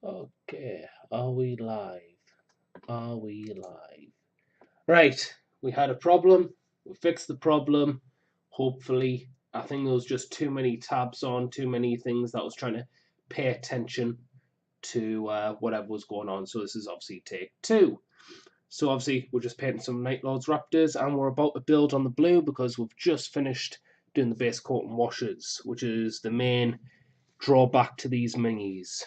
Okay, are we live? Are we live? Right, we had a problem. We fixed the problem. Hopefully, I think there was just too many tabs on, too many things that I was trying to pay attention to whatever was going on. So this is obviously take 2. So obviously we're just painting some Night Lords Raptors, and we're about to build on the blue because we've just finished doing the base coat and washes, which is the main drawback to these minis.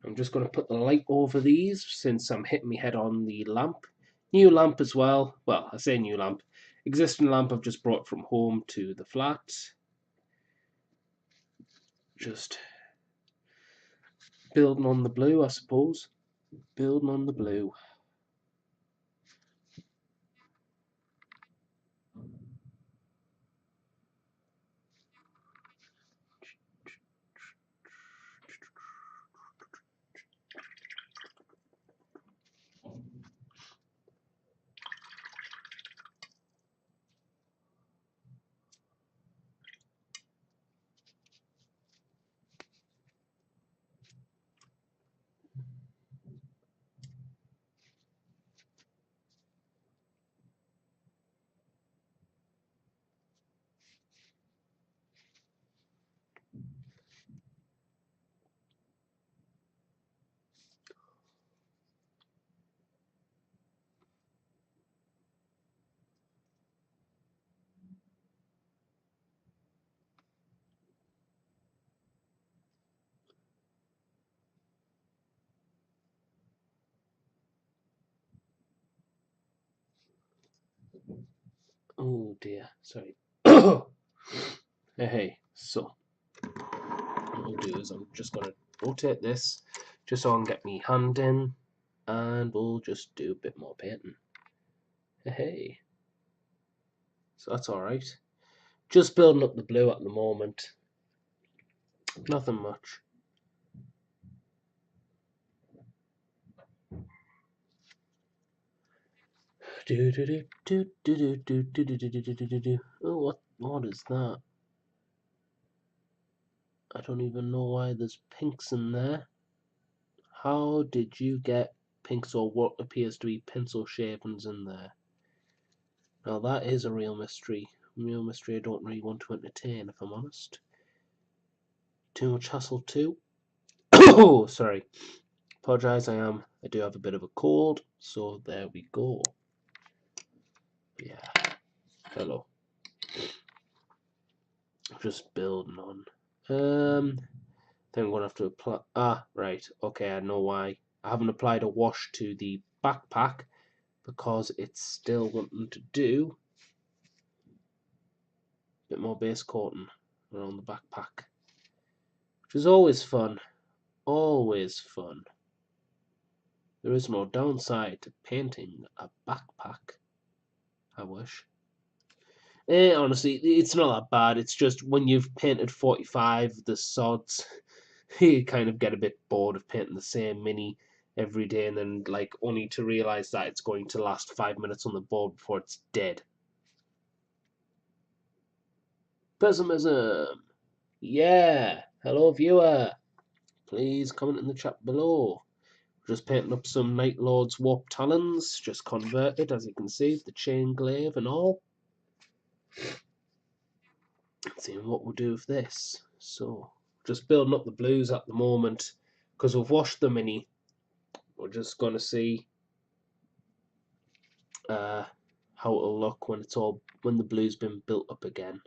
I'm just going to put the light over these since I'm hitting my head on the lamp. New lamp as well. Well, I say new lamp. Existing lamp I've just brought from home to the flat. Just building on the blue, I suppose. Building on the blue. Oh dear, sorry. Hey, so what I'll do is I'm just going to rotate this just so I can get my hand in, and we'll just do a bit more painting. Hey, so that's alright. Just building up the blue at the moment. Nothing much. Oh, what is that? I don't even know why there's pinks in there. How did you get pinks or what appears to be pencil shavings in there? Now that is a real mystery. Real mystery I don't really want to entertain, if I'm honest. Too much hassle too. Oh, sorry. Apologise, I do have a bit of a cold, so there we go. Yeah. Hello. Just building on. Then I'm gonna have to apply. Ah, right. Okay, I know why. I haven't applied a wash to the backpack because it's still wanting to do a bit more base coating around the backpack, which is always fun. Always fun. There is no downside to painting a backpack. I wish. Honestly, it's not that bad. It's just when you've painted 45 the sods, you kind of get a bit bored of painting the same mini every day, and then like only to realize that it's going to last 5 minutes on the board before it's dead. Pessimism. Yeah. Hello, viewer. Please comment in the chat below. Just painting up some Night Lords Warp Talons, just converted, as you can see, the chain glaive and all. Seeing what we'll do with this. So, just building up the blues at the moment, because we've washed the mini. We're just going to see how it'll look when the blue's been built up again.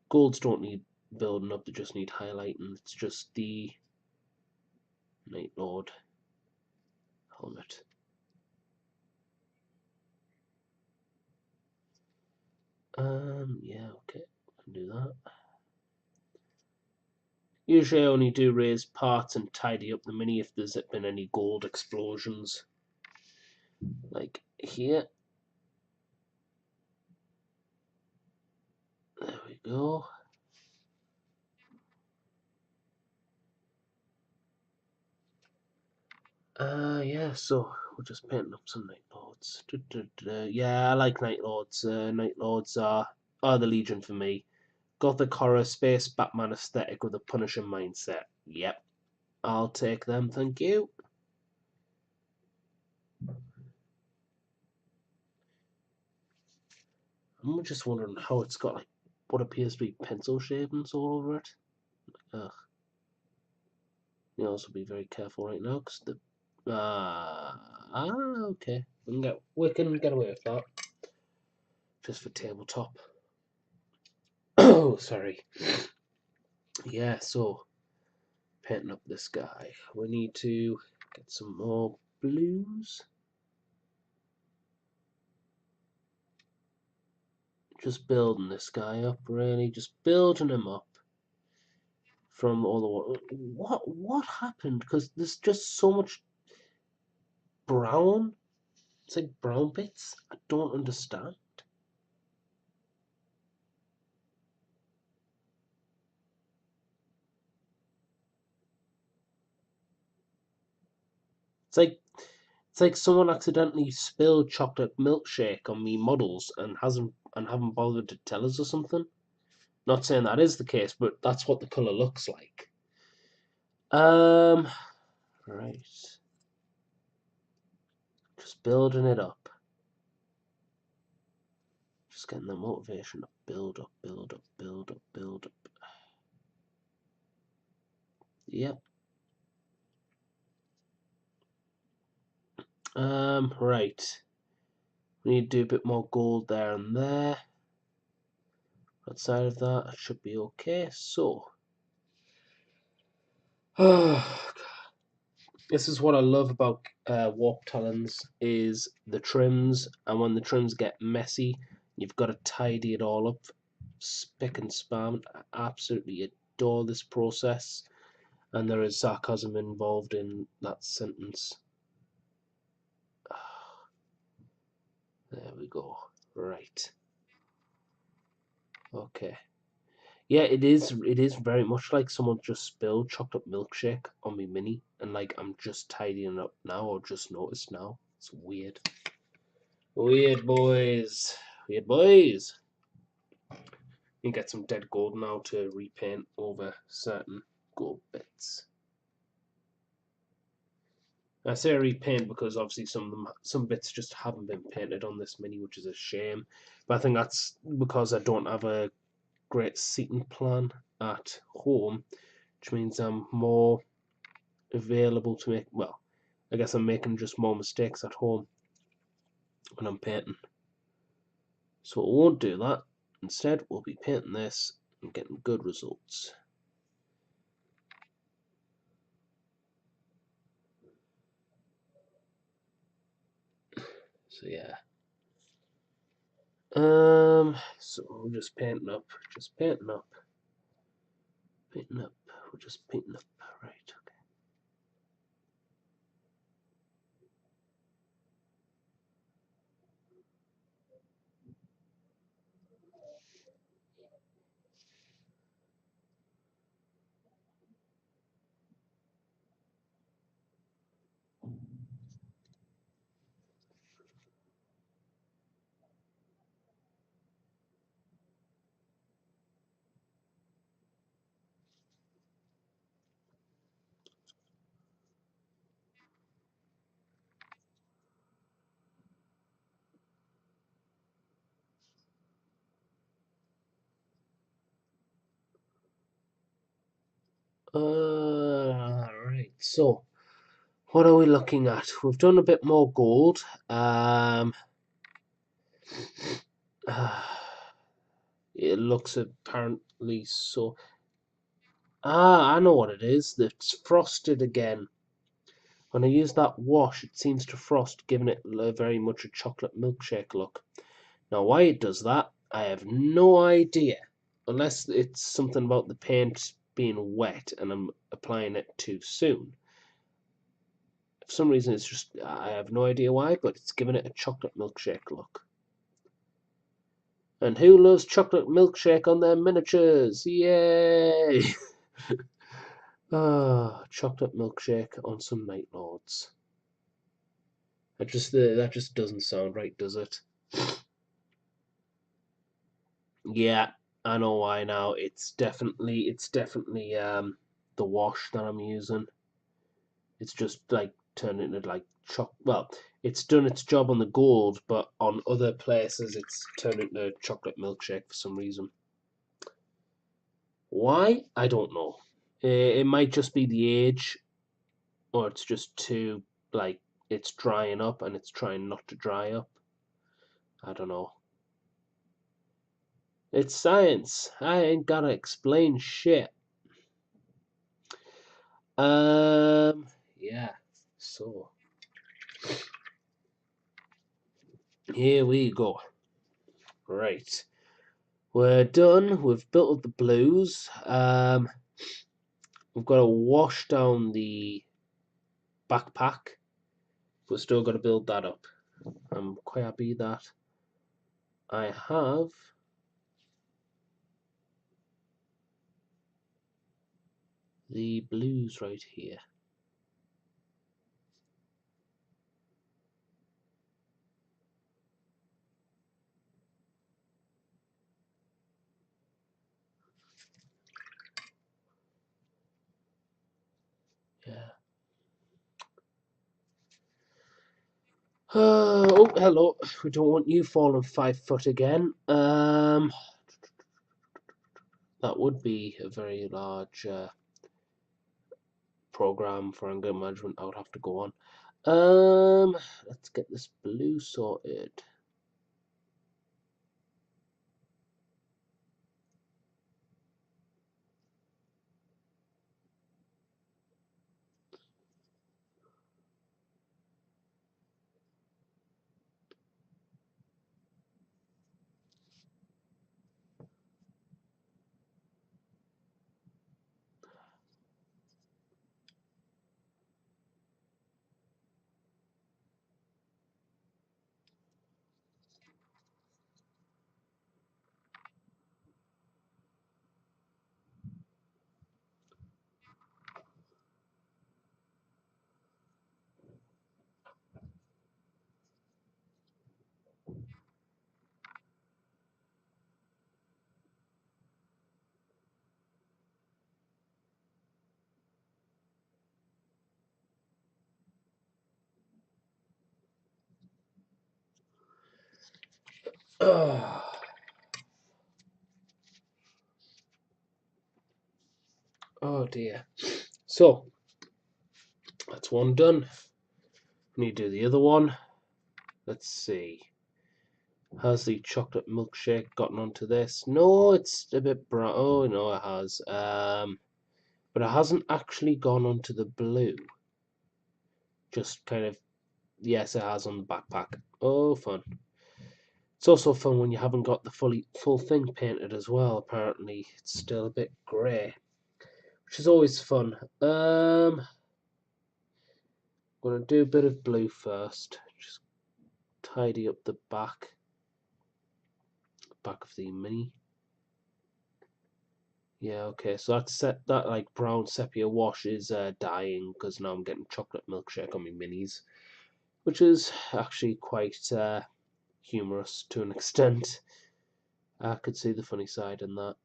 Golds don't need building up; they just need highlighting. It's just the Night Lord helmet. Yeah, okay, I can do that. Usually I only do raise parts and tidy up the mini if there's been any gold explosions. Like here. There we go. Yeah, so we're just painting up some Night Lords. Yeah, I like Night Lords. Night Lords are the Legion for me. Gothic horror, space, Batman aesthetic with a Punisher mindset. Yep. I'll take them, thank you. I'm just wondering how it's got like what appears to be pencil shavings all over it. Ugh. You also be very careful right now because the okay. We can get away with that. Just for tabletop. Oh, sorry. Yeah, so painting up this guy. We need to get some more blues. Just building this guy up, really. Just building him up from all the what happened? Because there's just so much brown. It's like brown bits. I don't understand. It's like someone accidentally spilled chocolate milkshake on me models and haven't bothered to tell us or something. Not saying that is the case, but that's what the colour looks like. Right. Just building it up. Just getting the motivation to build up, build up, build up, build up. Yep. Right. We need to do a bit more gold there and there. Outside of that, it should be okay. So, this is what I love about Warp Talons is the trims, and when the trims get messy, you've got to tidy it all up, spick and span. I absolutely adore this process, and there is sarcasm involved in that sentence. There we go. Right. Okay. Yeah, it is. It is very much like someone just spilled chocolate milkshake on me mini, and like I'm just tidying it up now, or just noticed now. It's weird. Weird boys. Weird boys. You get some dead gold now to repaint over certain gold bits. I say repaint because obviously some bits just haven't been painted on this mini, which is a shame. But I think that's because I don't have a great seating plan at home, which means I'm more available to make. Well, I guess I'm making just more mistakes at home when I'm painting. So I won't do that. Instead, we'll be painting this and getting good results. So yeah. So we're just painting up, painting up. We're just painting up, right? Right. So, what are we looking at? We've done a bit more gold. It looks apparently so. I know what it is. It's frosted again. When I use that wash, it seems to frost, giving it very much a chocolate milkshake look. Now, why it does that, I have no idea. Unless it's something about the paint being wet and I'm applying it too soon. For some reason, it's just, I have no idea why, but it's giving it a chocolate milkshake look. And who loves chocolate milkshake on their miniatures? Yay! Chocolate milkshake on some Night Lords. That just doesn't sound right, does it? Yeah, I know why now. It's definitely the wash that I'm using. It's just like turned into like well, it's done its job on the gold, but on other places it's turned into chocolate milkshake for some reason. Why? I don't know. It might just be the age, or it's just too, like, it's drying up and it's trying not to dry up. I don't know. It's science. I ain't gotta explain shit. Yeah. So here we go. Right. We're done. We've built up the blues. We've got to wash down the backpack. We're still got to build that up. I'm quite happy that I have the blues right here. Yeah. Oh, hello. We don't want you falling 5 foot again. That would be a very large program for anger management. I would have to go on. Let's get this blue sorted. Oh, oh dear. So, that's one done. We need to do the other one. Let's see. Has the chocolate milkshake gotten onto this? No, it's a bit brown. Oh, no, it has. But it hasn't actually gone onto the blue. Just kind of, yes, it has on the backpack. Oh, fun. It's also fun when you haven't got the full thing painted as well. Apparently, it's still a bit grey, which is always fun. Gonna do a bit of blue first. Just tidy up the back of the mini. Yeah, okay. So that like brown sepia wash is dying because now I'm getting chocolate milkshake on my minis, which is actually quite humorous to an extent. I could see the funny side in that.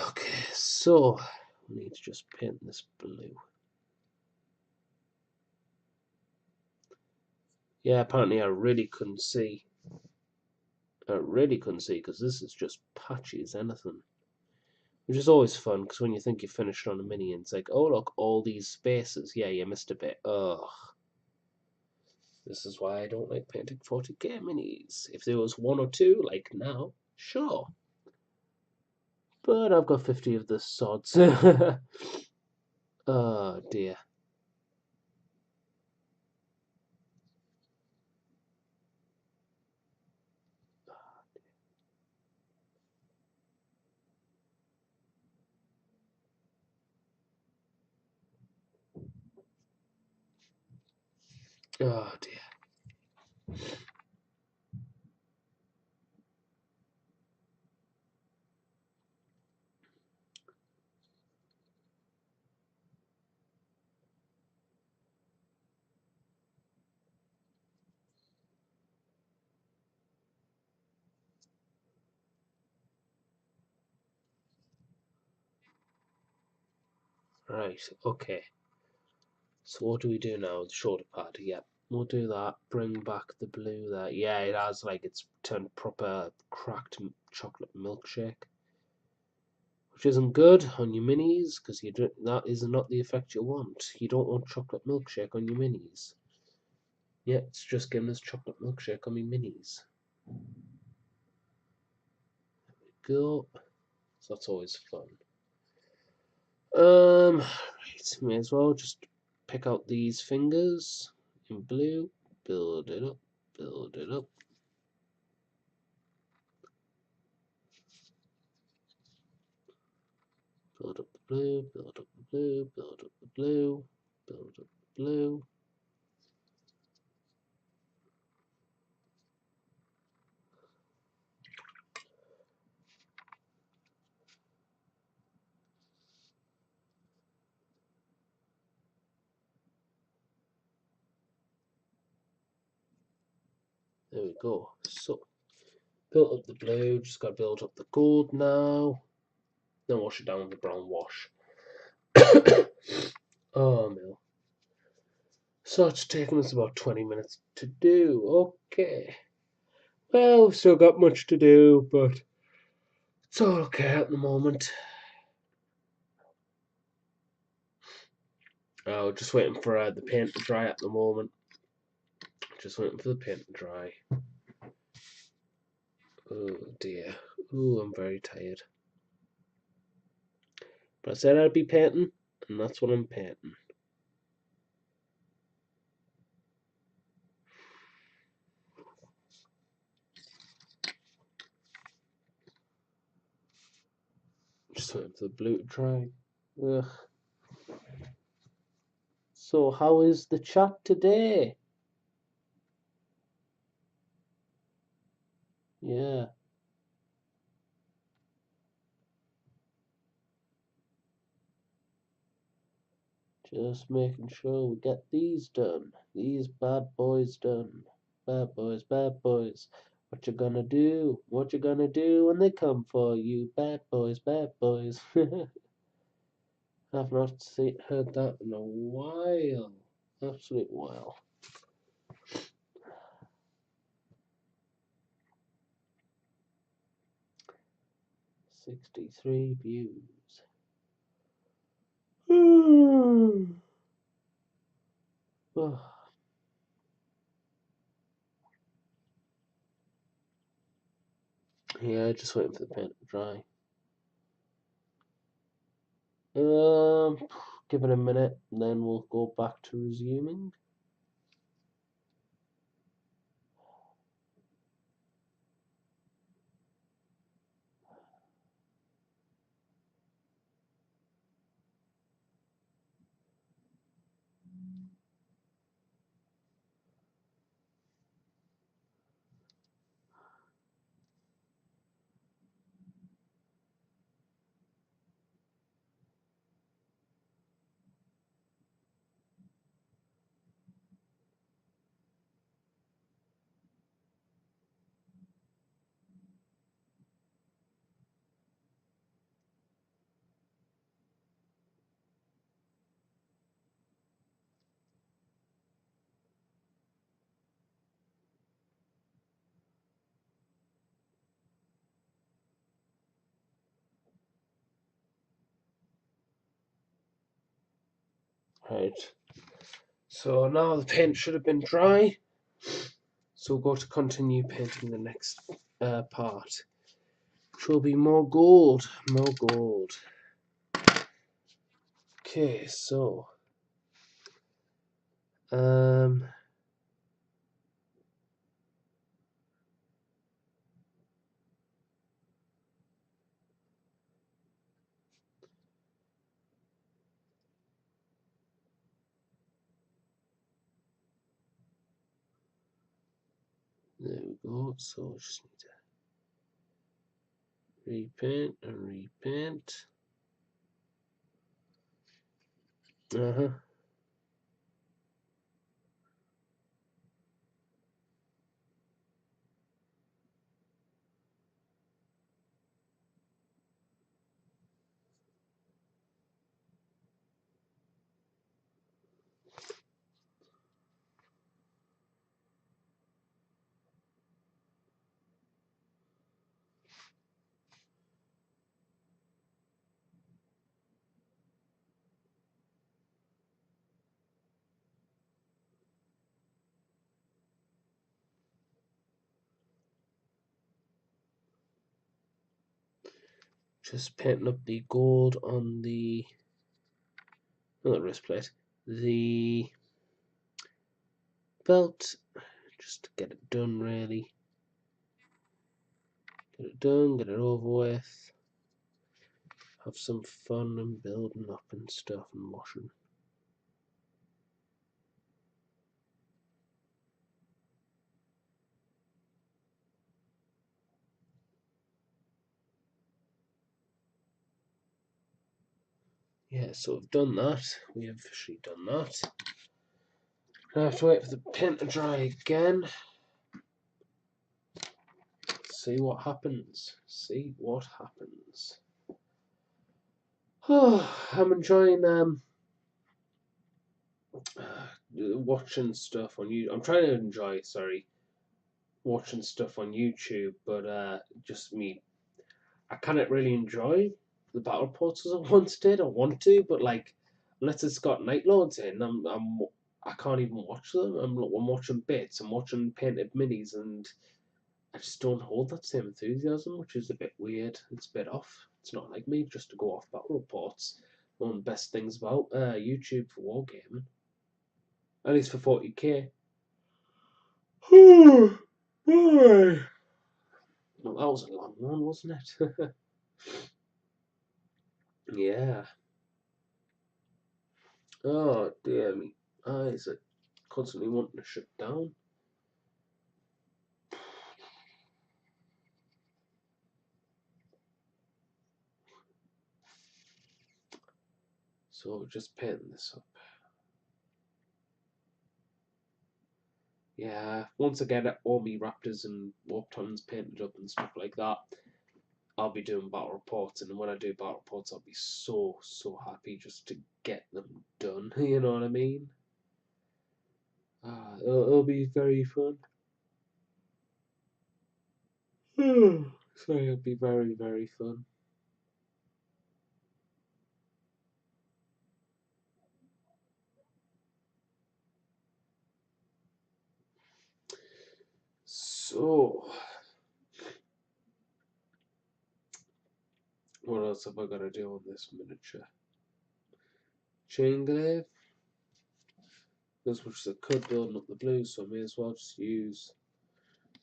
Okay, so I need to just paint this blue. Yeah, apparently I really couldn't see. I really couldn't see because this is just patchy as anything. Which is always fun because when you think you're finished on a mini and it's like, oh look, all these spaces. Yeah, you missed a bit. Ugh. This is why I don't like painting 40k minis. If there was one or two, like now, sure. But I've got 50 of the sods. Oh dear. Oh dear. Right, okay. So what do we do now? The shoulder pad, yeah. We'll do that. Bring back the blue there. Yeah, it has like it's turned proper cracked chocolate milkshake, which isn't good on your minis because that is not the effect you want. You don't want chocolate milkshake on your minis. Yeah, it's just giving us chocolate milkshake on my minis. There we go. So that's always fun. Right, may as well just pick out these fingers in blue, build it up, build it up. Build up the blue, build up the blue, build up the blue, build up the blue. There we go. So, built up the blue, just got to build up the gold now. Then wash it down with the brown wash. Oh, no. So it's taken us about 20 minutes to do. Okay. Well, we've still got much to do, but it's all okay at the moment. Oh, just waiting for the paint to dry at the moment. Just waiting for the paint to dry. Oh dear. Oh, I'm very tired. But I said I'd be painting, and that's what I'm painting. Just waiting for the blue to dry. Ugh. So, how is the chat today? Yeah, just making sure we get these done. These bad boys done. Bad boys, bad boys. What you gonna do? What you gonna do when they come for you? Bad boys, bad boys. I've not heard that in a while. Absolute while. 63 views. Oh, yeah, just waiting for the paint to dry. Give it a minute, and then we'll go back to resuming. Right. So now the paint should have been dry. So we'll go to continue painting the next part, which will be more gold. More gold. Okay, so there we go. So I just need to repaint and repaint. Just painting up the gold on the, not the wrist plate, the belt, just to get it done really. Get it done, get it over with. Have some fun and building up and stuff and washing. Yeah, so we've done that. We have officially done that. I have to wait for the paint to dry again. See what happens. See what happens. Oh, I'm enjoying watching stuff on YouTube. I'm trying to enjoy, watching stuff on YouTube, but just me. I can't really enjoy the battle reports as I once did. I want to, but like, unless it's got night lords in, I can't even watch them. I'm watching bits. I'm watching painted minis, and I just don't hold that same enthusiasm, which is a bit weird. It's a bit off. It's not like me just to go off battle reports. One of the best things about YouTube for wargaming, at least for 40k. Well, that was a long one, wasn't it? Yeah. Oh dear me. Eyes are constantly wanting to shut down. So just painting this up. Yeah, once I get all me raptors and warp talons painted up and stuff like that, I'll be doing battle reports, and when I do battle reports, I'll be so happy just to get them done. You know what I mean? It'll be very fun. Sorry, it'll be very fun. So, what else have I got to do on this miniature? Chain glaive. As much as I could building up the blue, so I may as well just use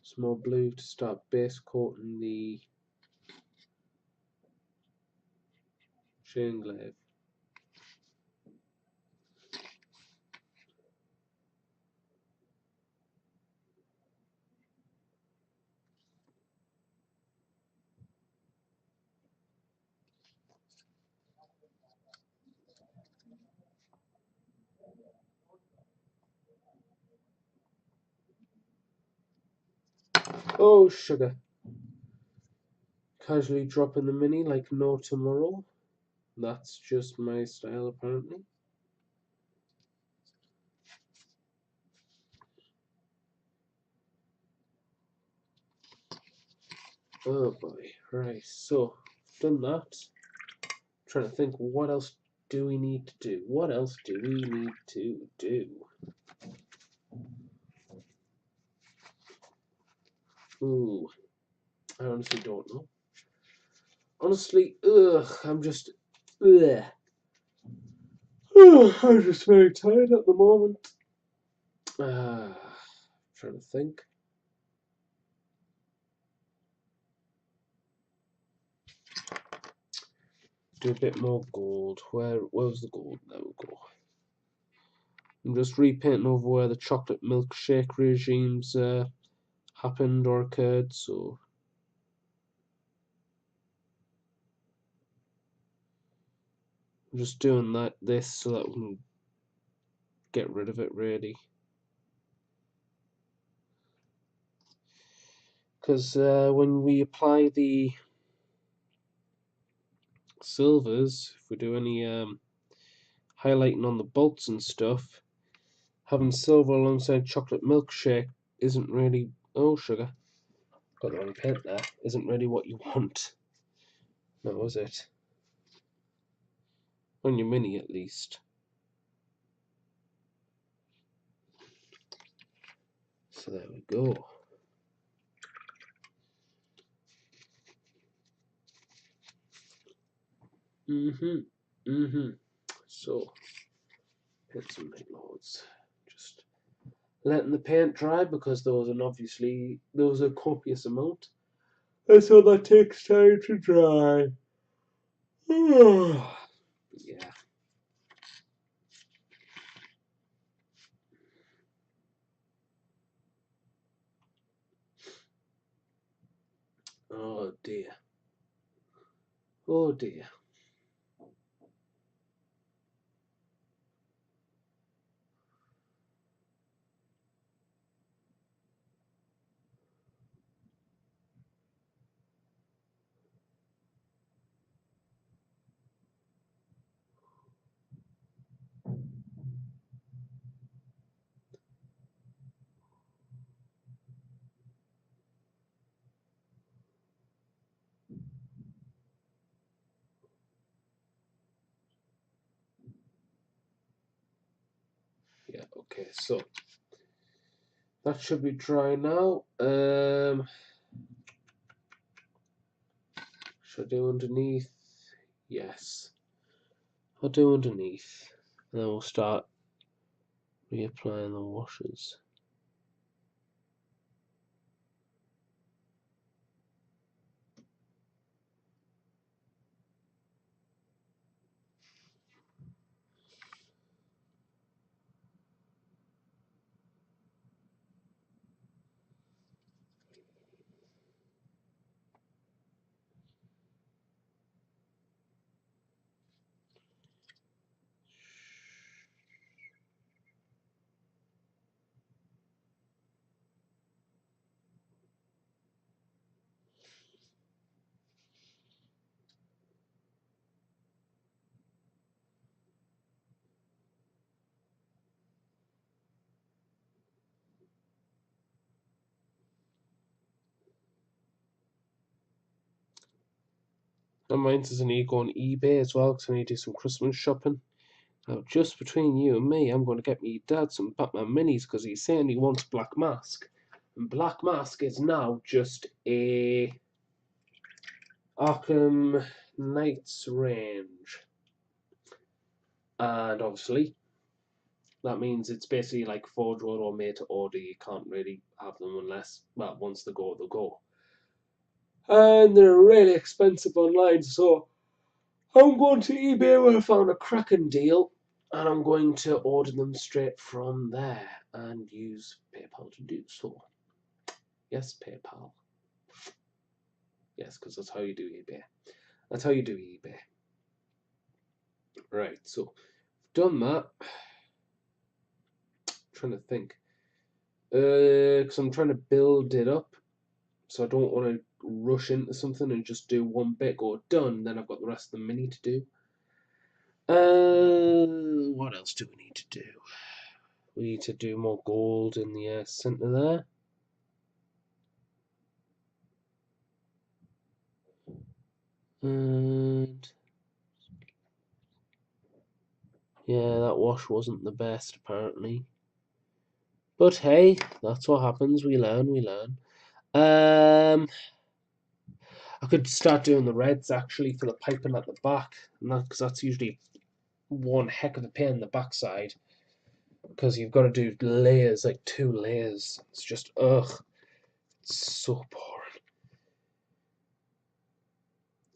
some more blue to start base coating the chain glaive. Oh, sugar. Casually dropping the mini like no tomorrow. That's just my style, apparently. Oh boy. Right, so, done that. Trying to think, what else do we need to do? What else do we need to do? Ooh, I honestly don't know. Honestly, I'm just, ugh. I'm just very tired at the moment. Trying to think. Do a bit more gold. Where was the gold? There we go. I'm just repainting over where the chocolate milkshake regimes happened or occurred. So I'm just doing this so that we can get rid of it really. Because when we apply the silvers, if we do any highlighting on the bolts and stuff, having silver alongside chocolate milkshake isn't really, oh sugar, got the wrong paint there, isn't really what you want. No, is it? On your mini at least. So there we go. So, paint some Night Lords. Just letting the paint dry because there was a copious amount. And so that takes time to dry. Yeah. Oh dear. Oh dear. Yeah, okay, so that should be dry now. Should I do underneath? Yes. I'll do underneath. And then we'll start reapplying the washers. And mine's is an ego on eBay as well because I need to do some Christmas shopping. Now, just between you and me, I'm going to get me dad some Batman minis because he's saying he wants Black Mask. And Black Mask is now just a Arkham Knights range. And obviously, that means it's basically like forge order or made to order. You can't really have them unless, well, once they go, they go. And they're really expensive online, so I'm going to eBay where I found a cracking deal, and I'm going to order them straight from there and use PayPal to do so. Yes, PayPal. Yes, because that's how you do eBay. That's how you do eBay. Right, so done that. I'm trying to think. Because I'm trying to build it up, so I don't want to rush into something and just do one bit, go done, then I've got the rest of the mini to do. What else do we need to do? We need to do more gold in the center there. And yeah, that wash wasn't the best apparently. But hey, that's what happens. We learn, we learn. I could start doing the reds actually for the piping at the back, and that because that's usually one heck of a pain in the backside. Because you've got to do layers, like 2 layers. It's just ugh, it's so boring.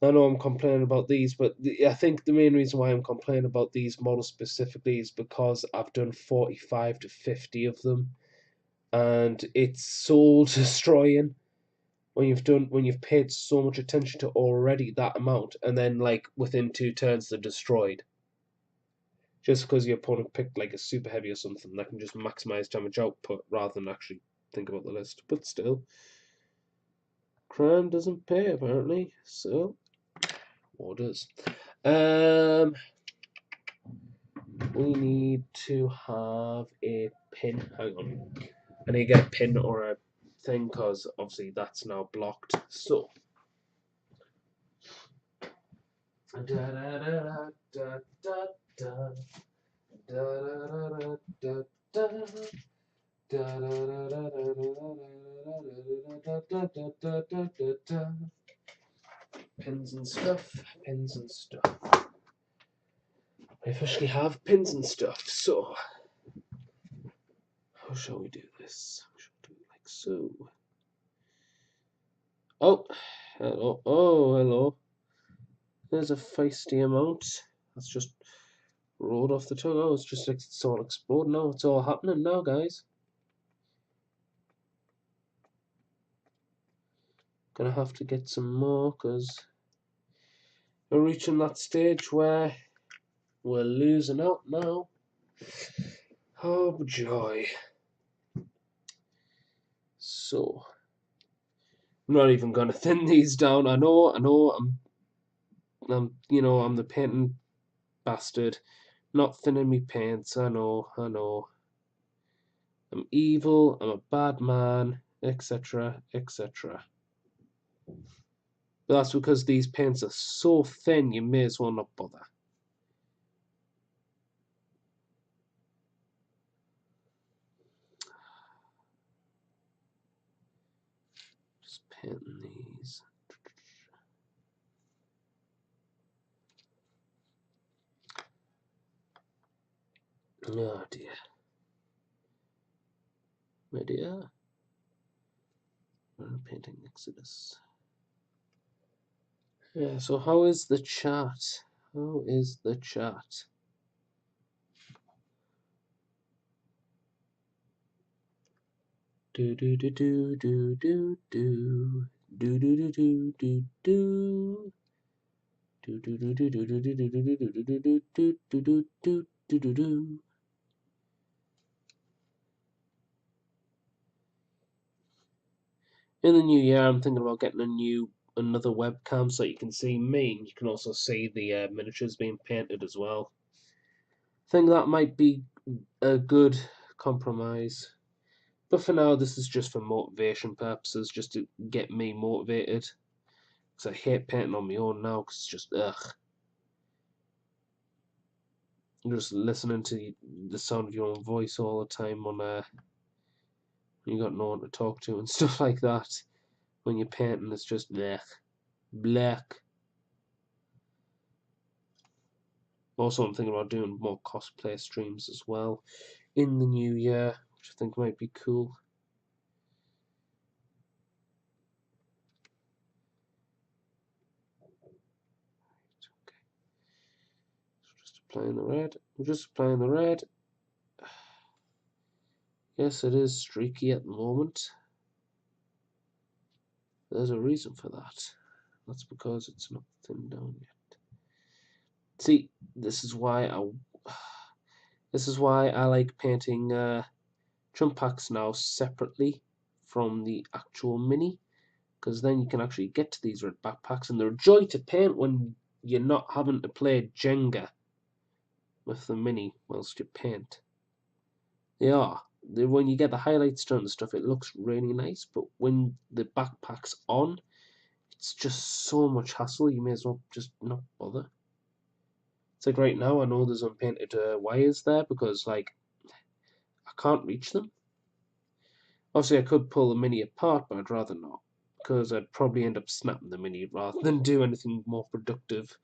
I know I'm complaining about these, but I think the main reason why I'm complaining about these models specifically is because I've done 45 to 50 of them, and it's soul destroying when you've paid so much attention to already that amount, and then like within 2 turns they're destroyed. Just because your opponent picked like a super heavy or something that can just maximize damage output rather than actually think about the list. But still, crime doesn't pay apparently, so orders. We need to have a pin. Hang on, I need to get a pin or a thing because obviously that's now blocked. So. Pins and stuff, pins and stuff. I officially have pins and stuff, so how shall we do this? We shall do it like so. Oh, hello. Oh, hello. There's a feisty amount. That's just rolled off the tongue. Oh, it's just it's all exploding now. It's all happening now, guys. Gonna have to get some more because we're reaching that stage where we're losing out now. Oh joy. So I'm not even gonna thin these down. I know, I'm the painting bastard. Not thinning me paints, I know. I'm evil, I'm a bad man, etc., etc. But that's because these paints are so thin, you may as well not bother. Just painting these. Oh dear. My dear. I'm painting Exodus. Yeah, so how is the chat? How is the chat? Do do do do do do do do do do do do do. Do do do do do do do do do do do do do do do do do do. In the new year, I'm thinking about getting another webcam so you can see me and you can also see the miniatures being painted as well. I think that might be a good compromise. But for now, this is just for motivation purposes, just to get me motivated. Because I hate painting on my own now, because it's just, ugh. I'm just listening to the sound of your own voice all the time on you got no one to talk to and stuff like that. When you're painting, it's just blech. Blech. Also, I'm thinking about doing more cosplay streams as well in the new year, which I think might be cool. Okay. So just applying the red. We're just applying the red. Yes, it is streaky at the moment. There's a reason for that. That's because it's not thinned down yet. See, this is why I like painting jump packs now separately from the actual mini, because then you can actually get to these red backpacks, and they're a joy to paint when you're not having to play Jenga with the mini whilst you paint. They are. When you get the highlights done and stuff, it looks really nice, but when the backpack's on, it's just so much hassle, you may as well just not bother. It's like right now, I know there's unpainted wires there because, like, I can't reach them. Obviously, I could pull the mini apart, but I'd rather not, because I'd probably end up snapping the mini rather than do anything more productive.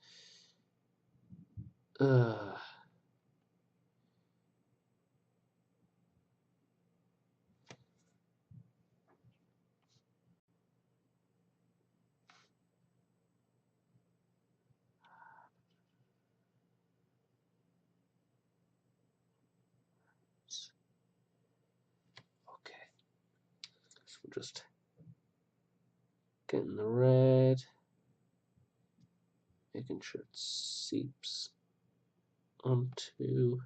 Okay, so we're just getting the red, making sure it seeps onto.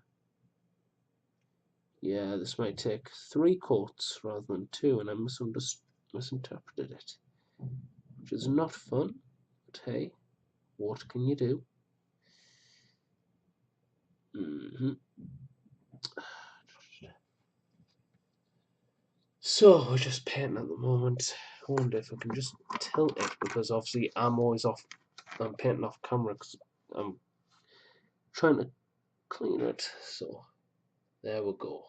Yeah, this might take 3 coats rather than 2, and I misinterpreted it, which is not fun, but hey, what can you do? So, we're just painting at the moment. I wonder if I can just tilt it, because obviously I'm painting off camera because I'm trying to clean it, so there we go.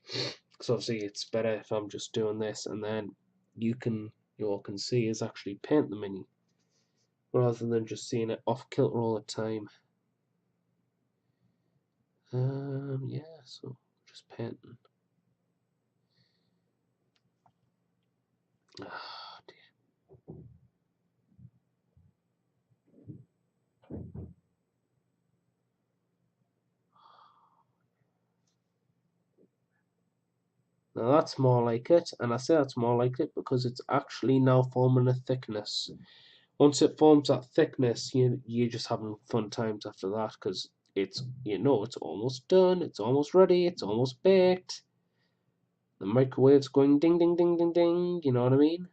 Because obviously it's better if I'm just doing this, and then you all can see is actually paint the mini. rather than just seeing it off kilter all the time. Yeah, so just painting. Ah, dear. Now that's more like it, and I say that's more like it because it's actually now forming a thickness. Once it forms that thickness, you're just having fun times after that because it's it's almost done, it's almost ready, it's almost baked. The microwave's going ding ding ding ding ding. You know what I mean?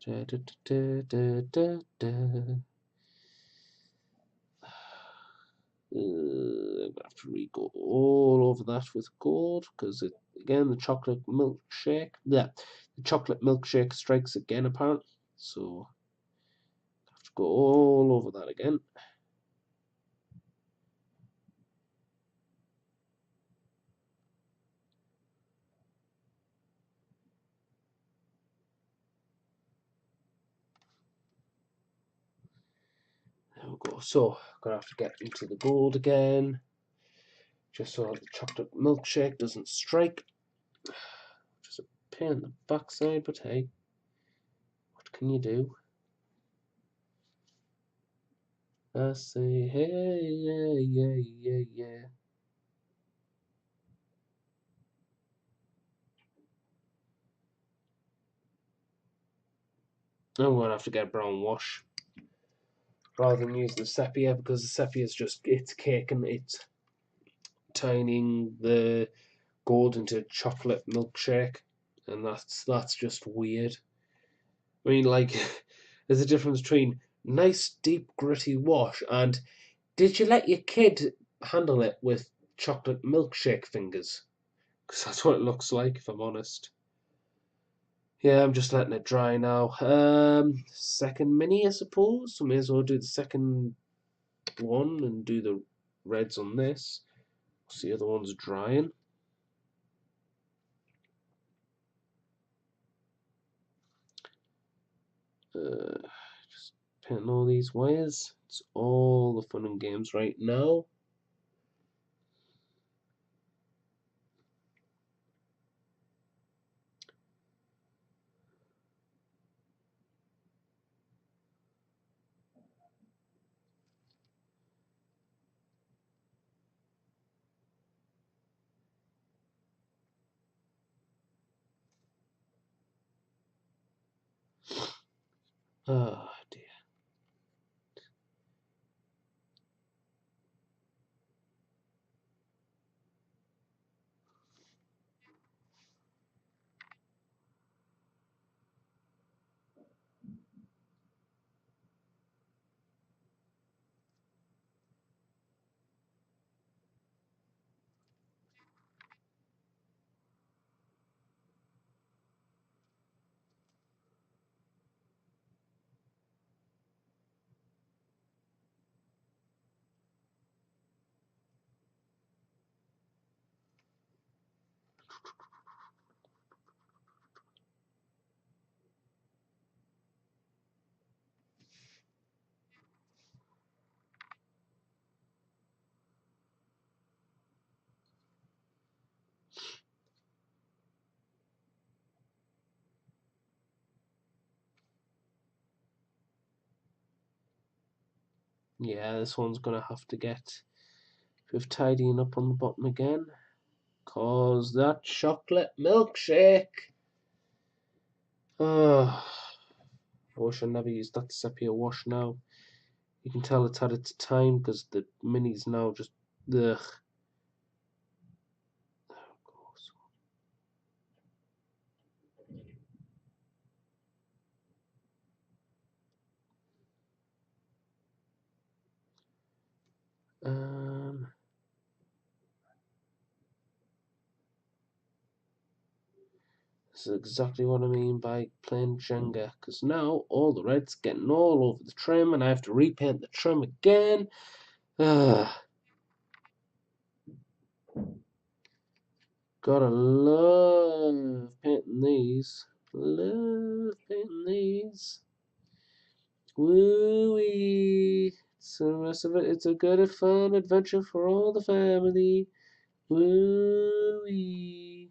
Da, da, da, da, da, da. I'm gonna have to re-go all over that with gold because again the chocolate milkshake. Yeah, the chocolate milkshake strikes again apparently. So I have to go all over that again. There we go. So gonna have to get into the gold again, just so the chocolate milkshake doesn't strike. Just a pain in the backside, but hey, what can you do? I say, hey, yeah, yeah, yeah, yeah. I'm gonna have to get a brown wash rather than use the sepia because the sepia is just it's cake and it's turning the gold into chocolate milkshake, and that's just weird. I mean, like, there's a difference between nice, deep, gritty wash and did you let your kid handle it with chocolate milkshake fingers? Because that's what it looks like, if I'm honest. Yeah, I'm just letting it dry now. Second mini, I suppose. I may as well do the second one and do the reds on this. See the other one's drying. Just painting all these wires. It's all the fun and games right now. Ah, dear. Yeah, this one's gonna have to get a bit of tidying up on the bottom again. Cause that chocolate milkshake. Ah, I wish I never used that sepia wash now. You can tell it's had its time because the mini's now just ugh. Um, this is exactly what I mean by playing Jenga. Because now all the red's getting all over the trim, and I have to repaint the trim again. Gotta love painting these. Love. on these. Woo-wee. So the rest of it, it's a good and fun adventure for all the family. Woo-wee.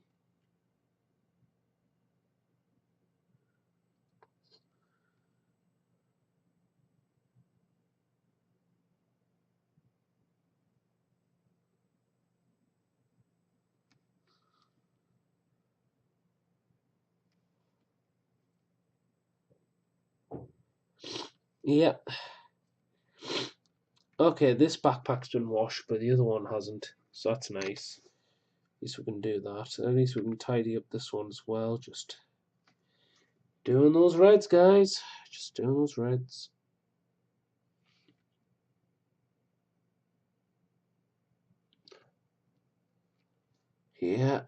Yep. Okay, this backpack's been washed, but the other one hasn't. So that's nice. At least we can do that. At least we can tidy up this one as well. Just doing those reds, guys. Just doing those reds. Yeah.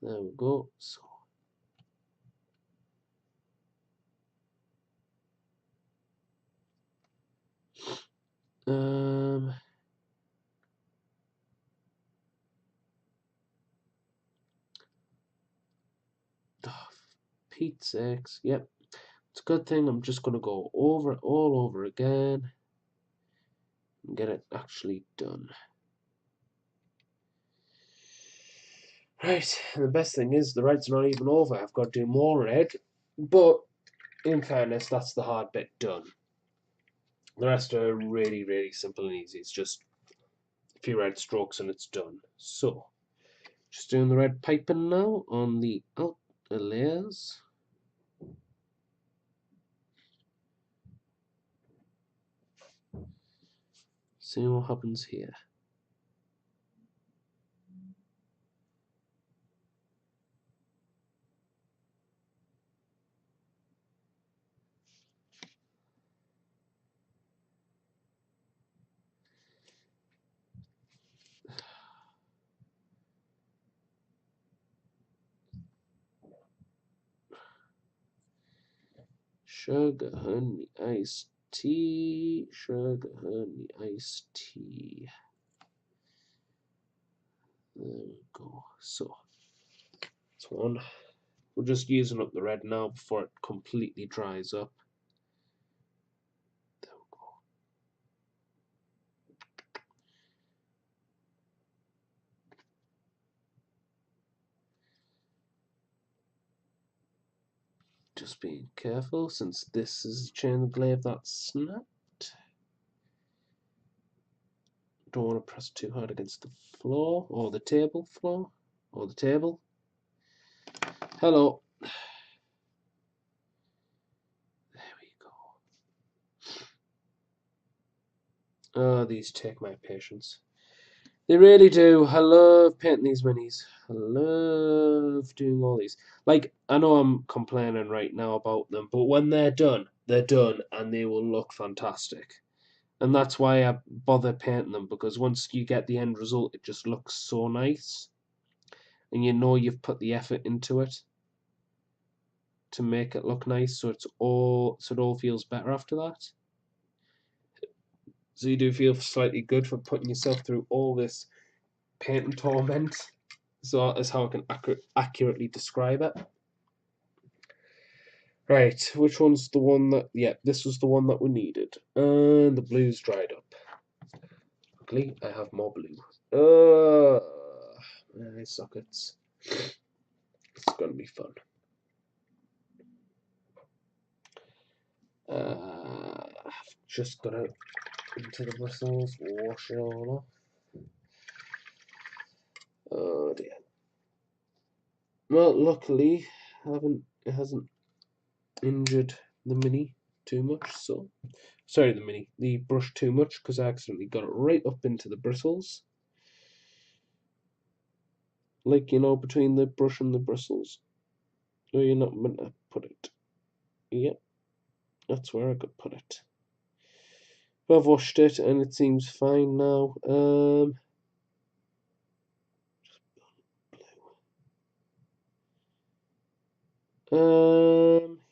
There we go. So. Um. Oh, Pete's sakes. Yep. It's a good thing I'm just going to go over it all over again and get it actually done. Right, and the best thing is the red's not even over. I've got to do more red, but in fairness, that's the hard bit done. The rest are really, really simple and easy. It's just a few red strokes and it's done. So, just doing the red piping now on the outer layers. See what happens here. Sugar, honey, iced tea. Sugar, honey, iced tea. There we go. So, that's one. We're just using up the red now before it completely dries up. There we go. Just being careful since this is a chain of glaive that's snapped. Don't want to press too hard against the floor or the table floor or the table. Hello. There we go. Oh, these take my patience. They really do. I love painting these minis. I love doing all these. Like, I know I'm complaining right now about them, but when they're done and they will look fantastic. And that's why I bother painting them, because once you get the end result, it just looks so nice. And you know you've put the effort into it to make it look nice, so it all feels better after that. So you do feel slightly good for putting yourself through all this painting torment. So that's how I can accurately describe it. Right, which one's the one that... Yeah, this was the one that we needed. And the blue's dried up. Luckily, I have more blue. Sockets. It's going to be fun. I've just got it into the bristles, wash it all off. Oh dear. Well, luckily, it hasn't injured the mini too much, so... Sorry, the brush too much, because I accidentally got it right up into the bristles. Like, you know, between the brush and the bristles. No, you're not meant to put it. Yep, that's where I could put it. But I've washed it, and it seems fine now.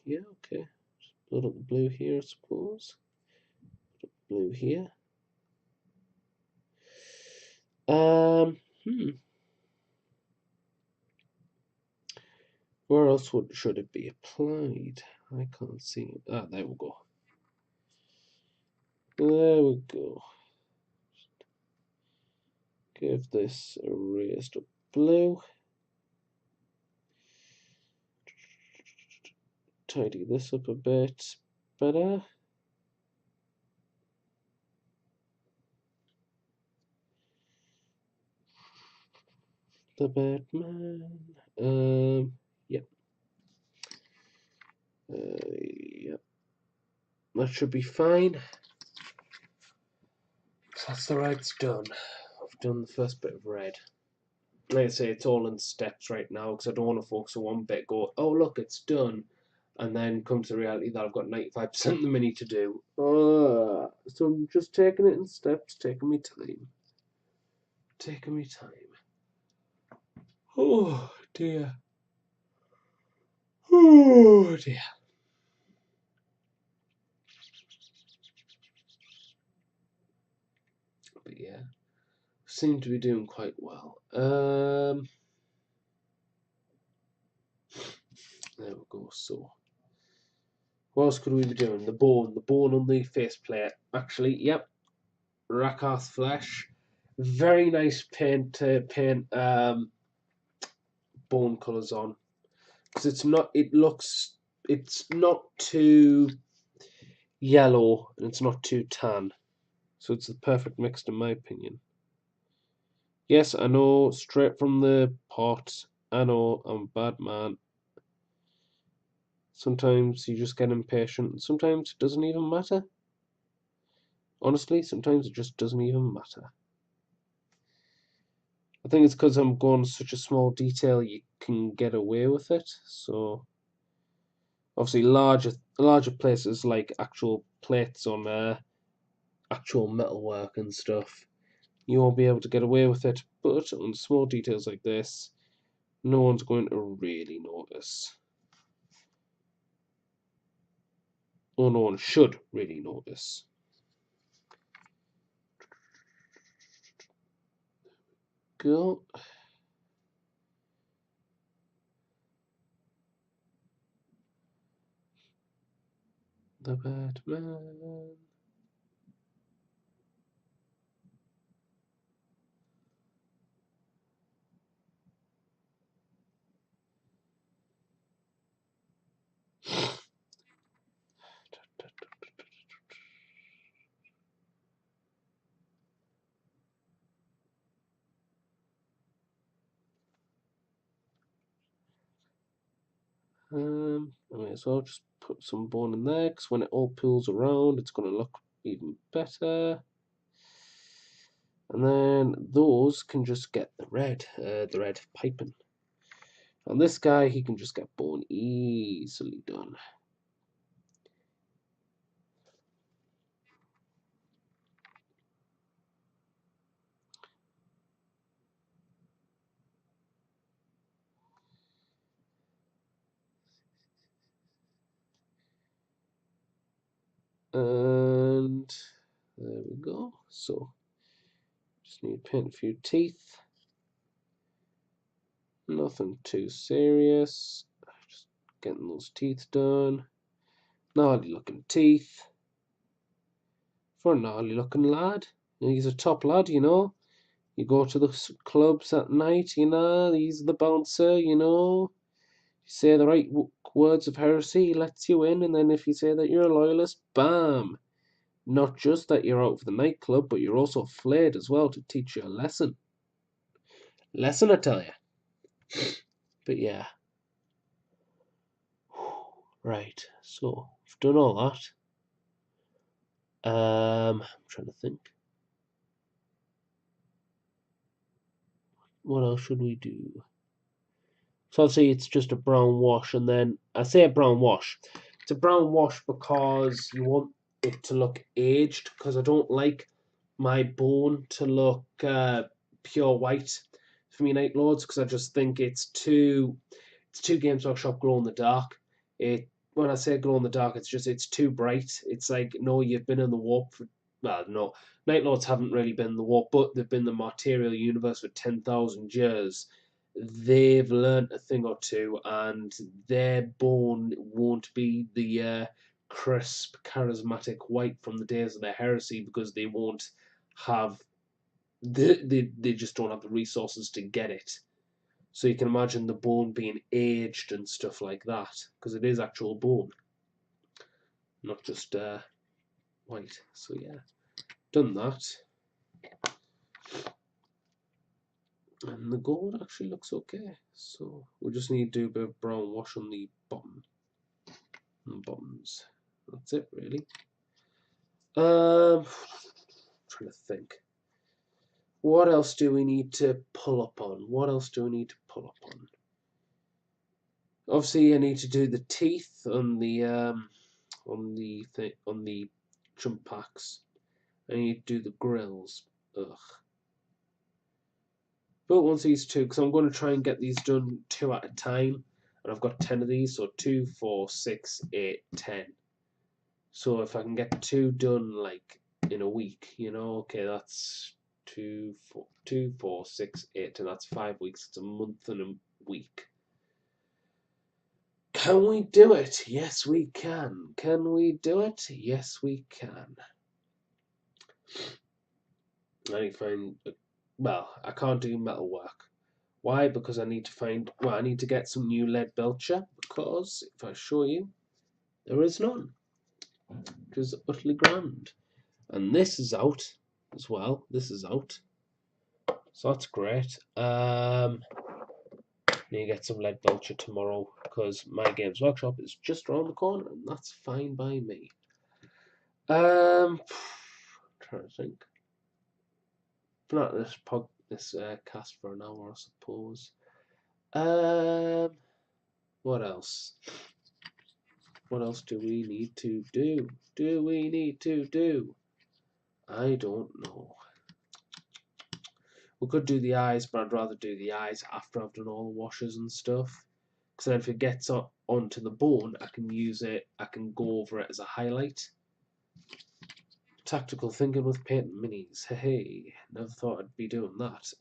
Yeah, okay. Just build up the blue here, I suppose. Put up blue here. Hmm. Where else should it be applied? I can't see it. Ah, there we go. There we go. Give this a raised up blue. Tidy this up a bit better. The Batman. Yep. Yep. That should be fine. So that's the red's done. I've done the first bit of red. Like I say, it's all in steps right now because I don't want to focus on one bit. Go, oh look, it's done, and then come to the reality that I've got 95% of the mini to do. So I'm just taking it in steps, taking me time. Taking me time. Oh dear. Oh dear. But yeah, seem to be doing quite well. There we go. So, what else could we be doing? The bone on the faceplate. Actually, yep, Rakarth flesh. Very nice paint to paint bone colours on, because it's not. It looks. It's not too yellow and it's not too tan, so it's the perfect mix in my opinion. Yes, I know, straight from the pot. I know, I'm a bad man. Sometimes you just get impatient, and sometimes it doesn't even matter. Honestly, sometimes it just doesn't even matter. I think it's because I'm going such a small detail, you can get away with it. So obviously, larger places like actual plates on actual metalwork and stuff, you won't be able to get away with it. But on small details like this, no one's going to really notice. Or no one should really notice. Go. The Batman. I may as well just put some bone in there, because when it all pulls around, it's going to look even better. And then those can just get the red piping. And this guy, he can just get bone easily done. And there we go. So just need to paint a few teeth. Nothing too serious. Just getting those teeth done. Gnarly looking teeth. For a gnarly looking lad. He's a top lad, you know. You go to the clubs at night, you know. He's the bouncer, you know. You say the right words of heresy, he lets you in. And then if you say that you're a loyalist, bam. Not just that you're out for the nightclub, but you're also flayed as well to teach you a lesson. Lesson, I tell you. But yeah. Right, so I've done all that. I'm trying to think. What else should we do? So I'll say it's just a brown wash, and then I say a brown wash. It's a brown wash because you want it to look aged, because I don't like my bone to look pure white for me Night Lords, because I just think it's too Games Workshop glow in the dark. It When I say glow in the dark, it's too bright. It's like, no, you've been in the warp for, well, no, Night Lords haven't really been in the warp, but they've been in the material universe for 10,000 years. they've learnt a thing or two, and their bone won't be the crisp, charismatic white from the days of their heresy, because they won't have they just don't have the resources to get it. So you can imagine the bone being aged and stuff like that, because it is actual bone, not just white. So yeah, done that. And the gold actually looks okay. So we just need to do a bit of brown wash on the bottom and bottoms. That's it really. Trying to think. What else do we need to pull up on? What else do we need to pull up on? Obviously, I need to do the teeth on the jump packs. I need to do the grills. Ugh. But once these two, because I'm going to try and get these done 2 at a time, and I've got 10 of these, so 2, 4, 6, 8, 10. So if I can get 2 done like in a week, you know, okay, that's 2, 4, 6, 8, and that's 5 weeks. It's a month and a week. Can we do it? Yes, we can. Can we do it? Yes, we can. I need to find. Well, I can't do metal work. Why? Because I need to find. Well, I need to get some new lead belcher. Because if I show you, there is none. Which is utterly grand. And this is out as well. This is out. So that's great. Need to get some lead belcher tomorrow because my Games Workshop is just around the corner, and that's fine by me. Trying to think. Been at this cast for an hour, I suppose. What else? What else do we need to do? Do we need to do? I don't know. We could do the eyes, but I'd rather do the eyes after I've done all the washes and stuff. Because then if it gets onto the bone, I can use it, I can go over it as a highlight. Tactical thinking with paint minis. Hey, never thought I'd be doing that.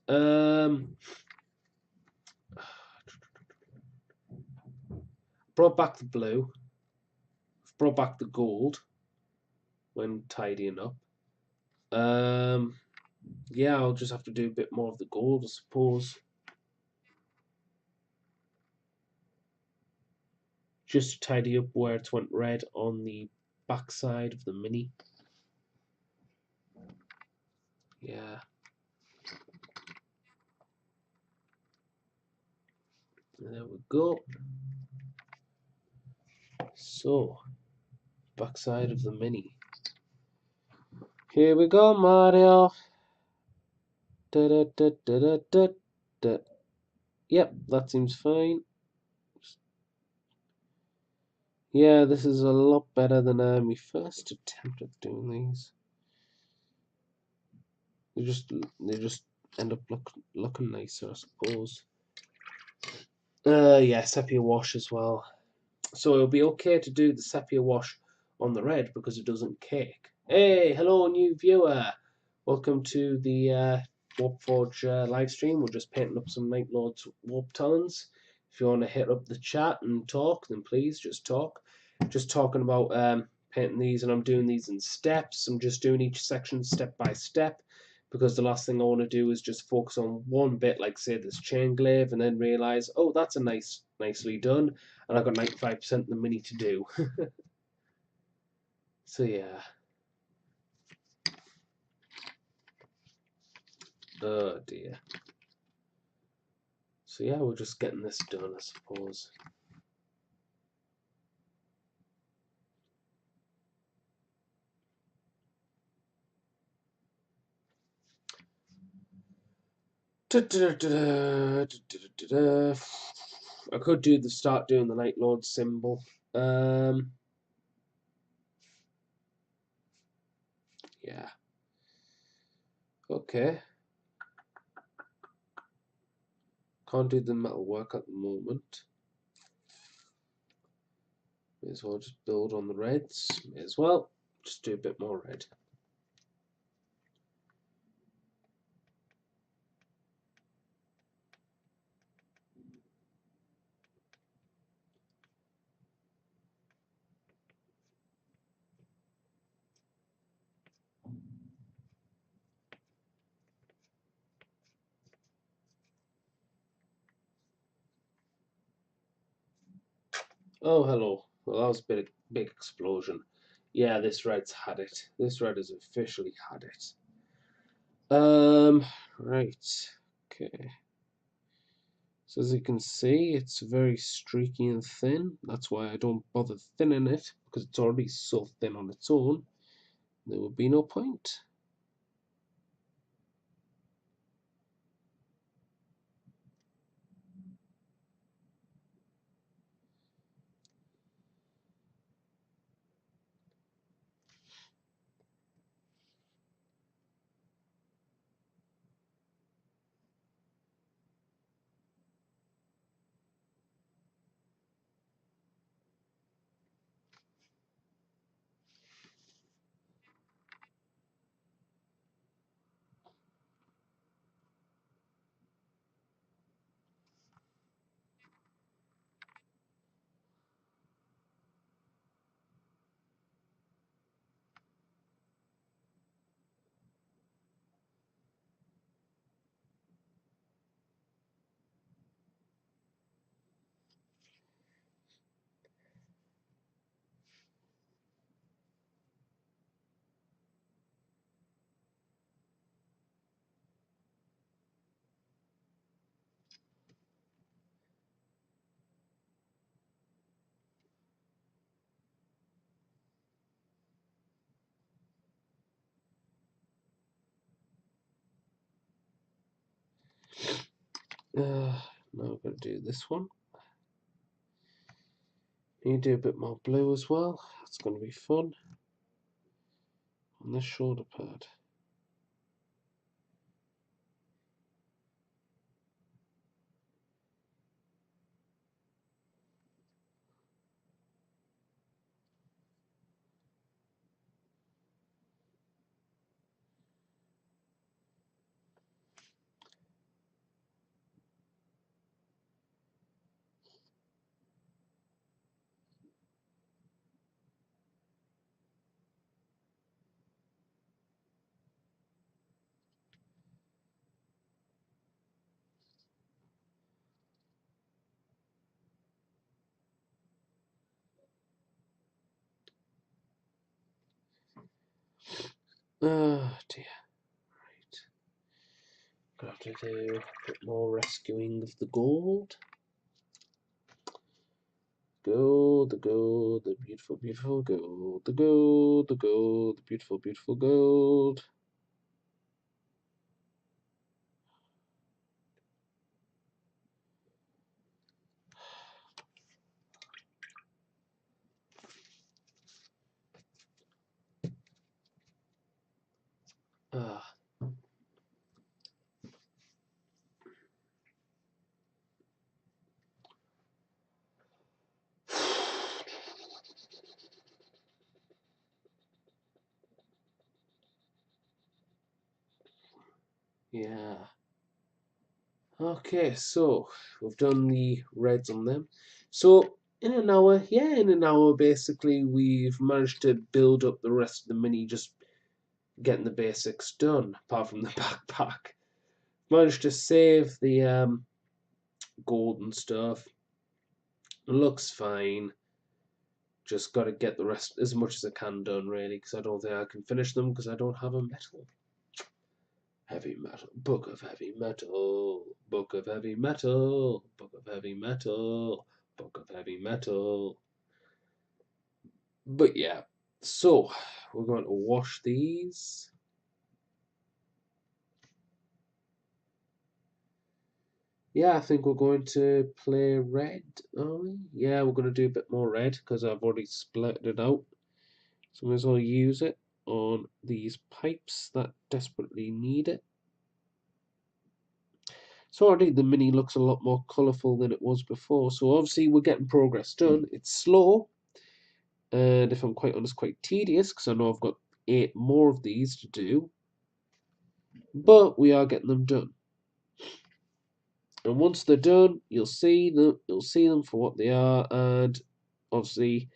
Brought back the blue. Brought back the gold when tidying up. Yeah, I'll just have to do a bit more of the gold, I suppose. Just to tidy up where it's went red on the back side of the mini. Yeah. There we go. So, backside of the mini. Here we go, Mario. Da, da, da, da, da, da, da. Yep, that seems fine. Yeah, this is a lot better than my first attempt at doing these. They just end up looking nicer, I suppose. Yeah, sepia wash as well. So it'll be okay to do the sepia wash on the red because it doesn't cake. Hey, hello, new viewer. Welcome to the Warp Forge live stream. We're just painting up some Night Lord's Warp Talons. If you want to hit up the chat and talk, then please just talk. Just talking about painting these, and I'm doing these in steps. I'm just doing each section step by step, because the last thing I want to do is just focus on one bit, like say this chain glaive, and then realize, oh, that's a nicely done, and I've got 95% of the mini to do. So yeah. Oh dear. So yeah, we're just getting this done, I suppose. I could start doing the Night Lord symbol. Yeah. Okay. Can't do the metal work at the moment. May as well just build on the reds. May as well just do a bit more red. Oh, hello. Well, that was a big explosion. Yeah, this red's had it. This red has officially had it. Right. Okay. So as you can see, it's very streaky and thin. That's why I don't bother thinning it, because it's already so thin on its own. There would be no point. Now we're going to do this one. You do a bit more blue as well. That's going to be fun. On the shoulder pad. Oh dear. Right. Gonna have to do a bit more rescuing of the gold. Gold, the gold, the beautiful, beautiful gold, the gold, the gold, the beautiful, beautiful gold. Ah. Yeah. Okay, so we've done the reds on them. So in an hour, basically we've managed to build up the rest of the mini, just getting the basics done, apart from the backpack. Managed to save the gold and stuff. It looks fine. Just got to get the rest as much as I can done, really, because I don't think I can finish them because I don't have a metal. Heavy metal, book of heavy metal, book of heavy metal, book of heavy metal, book of heavy metal. But yeah, so we're going to wash these. Yeah, I think we're going to play red, are we? Yeah, we're going to do a bit more red because I've already split it out. So we may as well use it on these pipes that desperately need it. So already the mini looks a lot more colourful than it was before. So obviously we're getting progress done. It's slow, and if I'm quite honest, quite tedious, because I know I've got 8 more of these to do. But we are getting them done. And once they're done, you'll see them for what they are, and obviously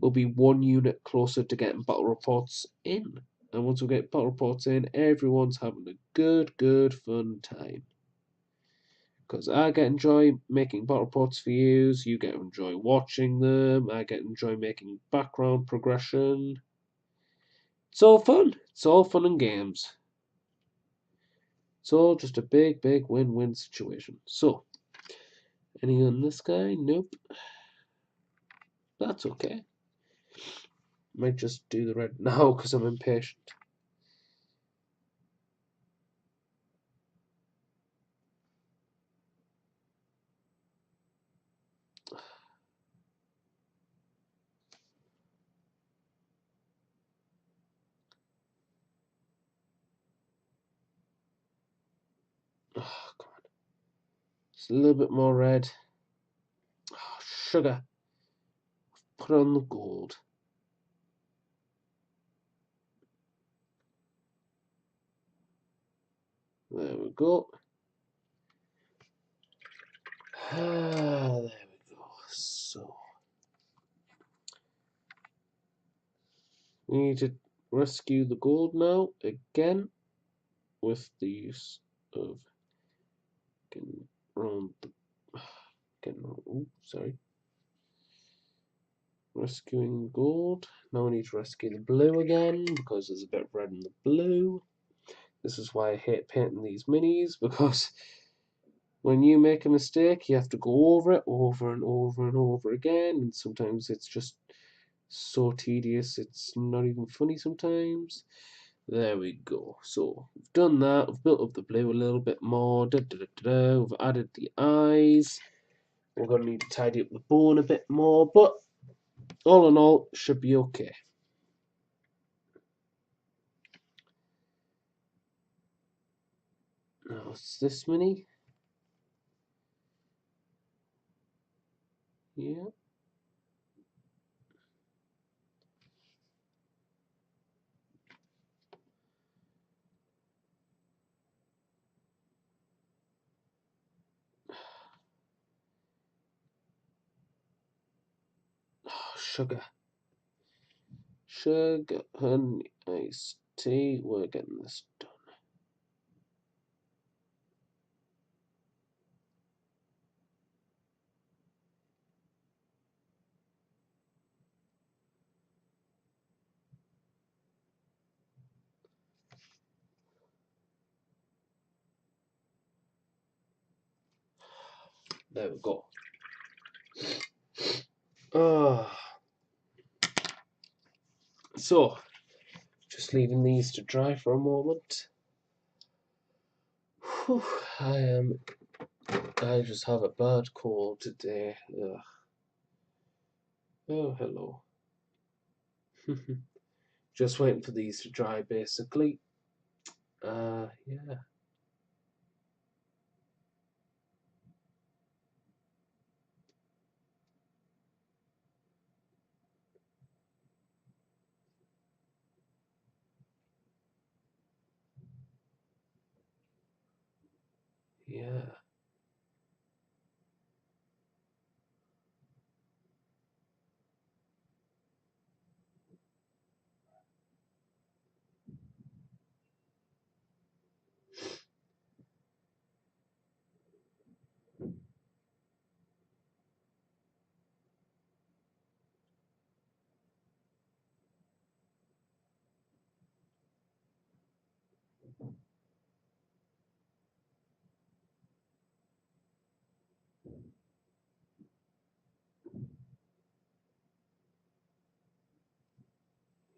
we'll be 1 unit closer to getting battle reports in. And once we get battle reports in, everyone's having a good fun time. because I get enjoy making battle reports for you get to enjoy watching them, I get to enjoy making background progression. It's all fun. It's all fun and games. It's all just a big, big win-win situation. So, any on this guy? Nope. That's okay. Might just do the red now because I'm impatient. Oh, come on. Just a little bit more red. Oh, sugar. Put on the gold. There we go. There we go. So, we need to rescue the gold now again with the use of getting around the sorry. Rescuing gold. Now we need to rescue the blue again because there's a bit of red in the blue. This is why I hate painting these minis, because when you make a mistake you have to go over it over and over and over again, and sometimes it's just so tedious it's not even funny sometimes. There we go. So we've done that. We've built up the blue a little bit more. We've added the eyes. We're going to need to tidy up the bone a bit more, but all in all, should be okay. Now it's this many. Yeah. Oh, sugar. Sugar, honey, iced tea. We're getting this done. There we go. So, just leaving these to dry for a moment. Whew, I just have a bad cold today. Ugh. Oh, hello. Just waiting for these to dry, basically. Yeah. Yeah.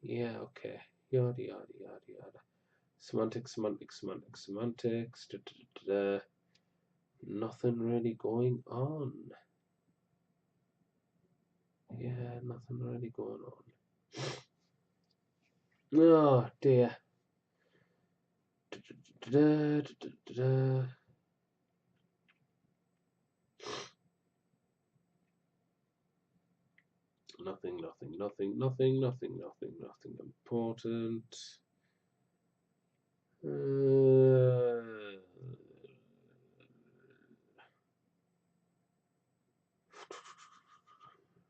Yeah, okay. Yada, yada, yada, yada. Semantics, semantics, semantics, semantics. Da, da, da, da. Nothing really going on. Yeah, nothing really going on. Oh dear. Da, da, da, da, da, da. Nothing, nothing, nothing, nothing, nothing, nothing, nothing important.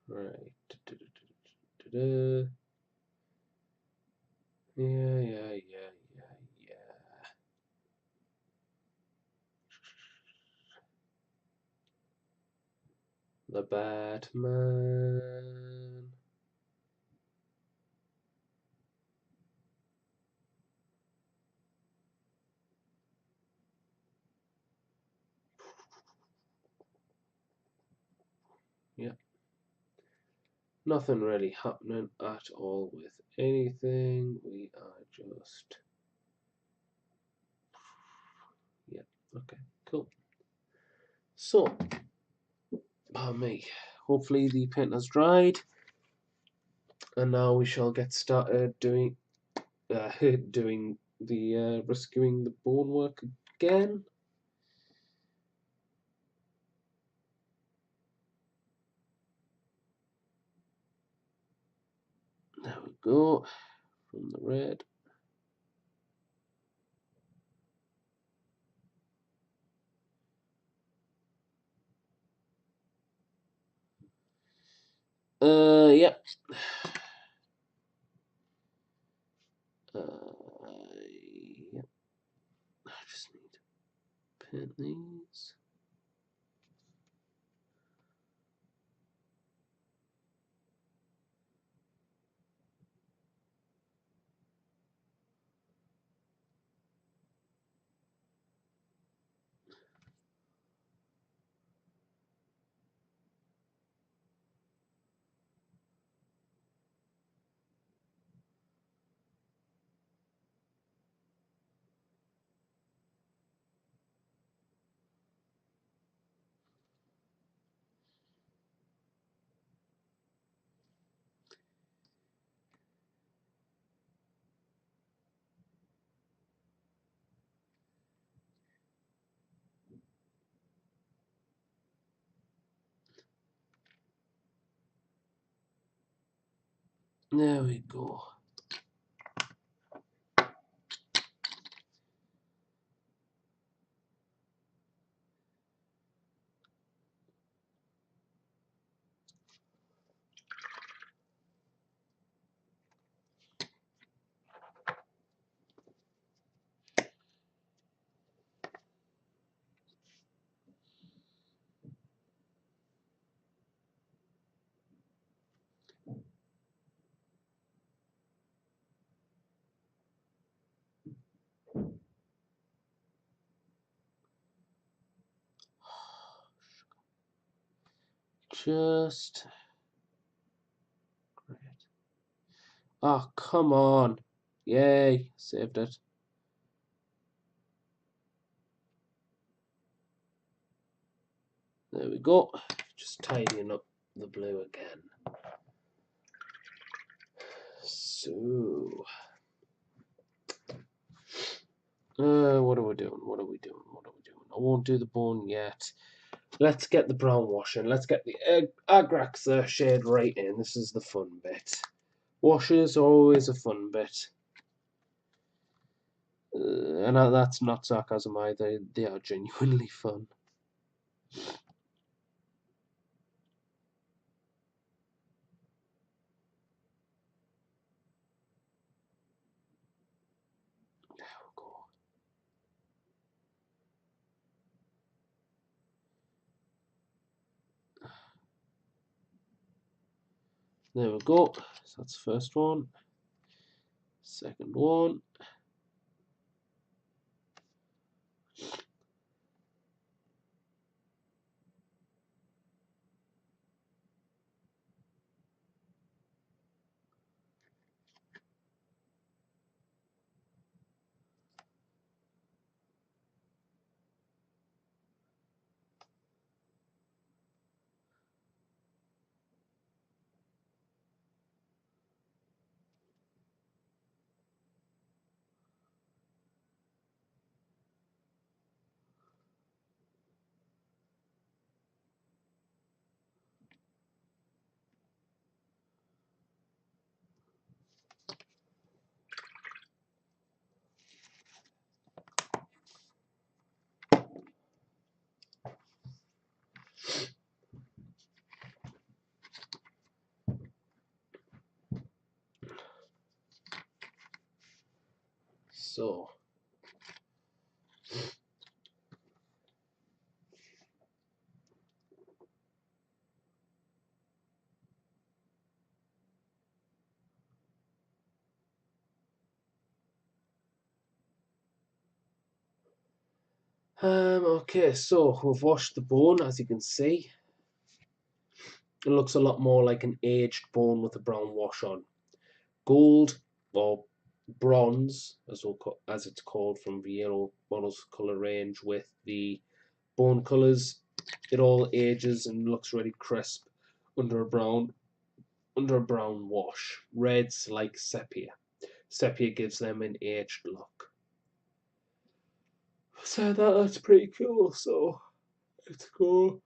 Right. Da, da, da, da, da. Yeah, yeah, yeah, yeah, yeah. The Batman. Yeah. Nothing really happening at all with anything. We are just... Yeah, okay, cool. So, pardon me. Hopefully the paint has dried. And now we shall get started doing doing the rescuing the bone work again. There we go. From the red. Yeah. Yeah. I just need to paint these. There we go. Just great. Oh, come on. Yay, saved it. There we go. Just tidying up the blue again. So, what are we doing? What are we doing? What are we doing? I won't do the bone yet. Let's get the brown washing. Let's get the Agraxa shade right in. This is the fun bit. Washes are always a fun bit. And that's not sarcasm either. They are genuinely fun. There we go. There we go. So that's the first one. Second one. So, Okay, so we've washed the bone, as you can see. It looks a lot more like an aged bone with a brown wash on. Gold, or bronze, as it's called from the yellow models colour range, with the bone colours. It all ages and looks really crisp under a brown wash. Reds like sepia. Sepia gives them an aged look. So that's pretty cool. So let's go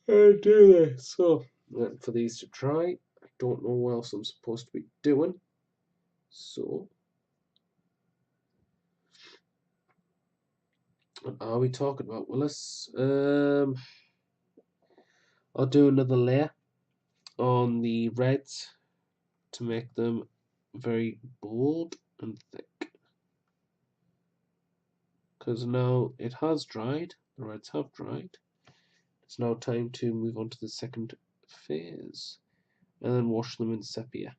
and do this. So for these to try, I don't know what else I'm supposed to be doing. So what are we talking about, Willis? I'll do another layer on the reds to make them very bold and thick. Because now it has dried, the reds have dried. It's now time to move on to the second phase and then wash them in sepia.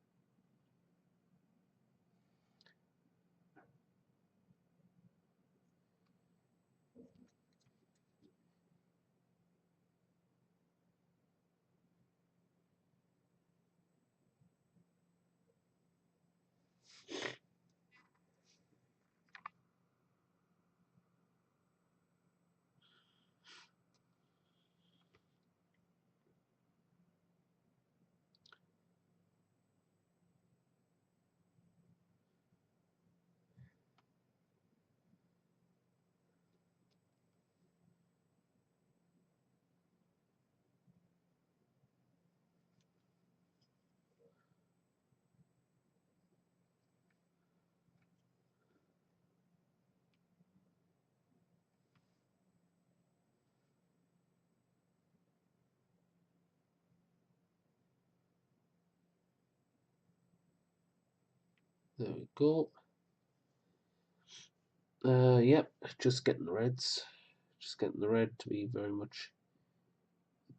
There we go. Yep, just getting the reds. Just getting the red to be very much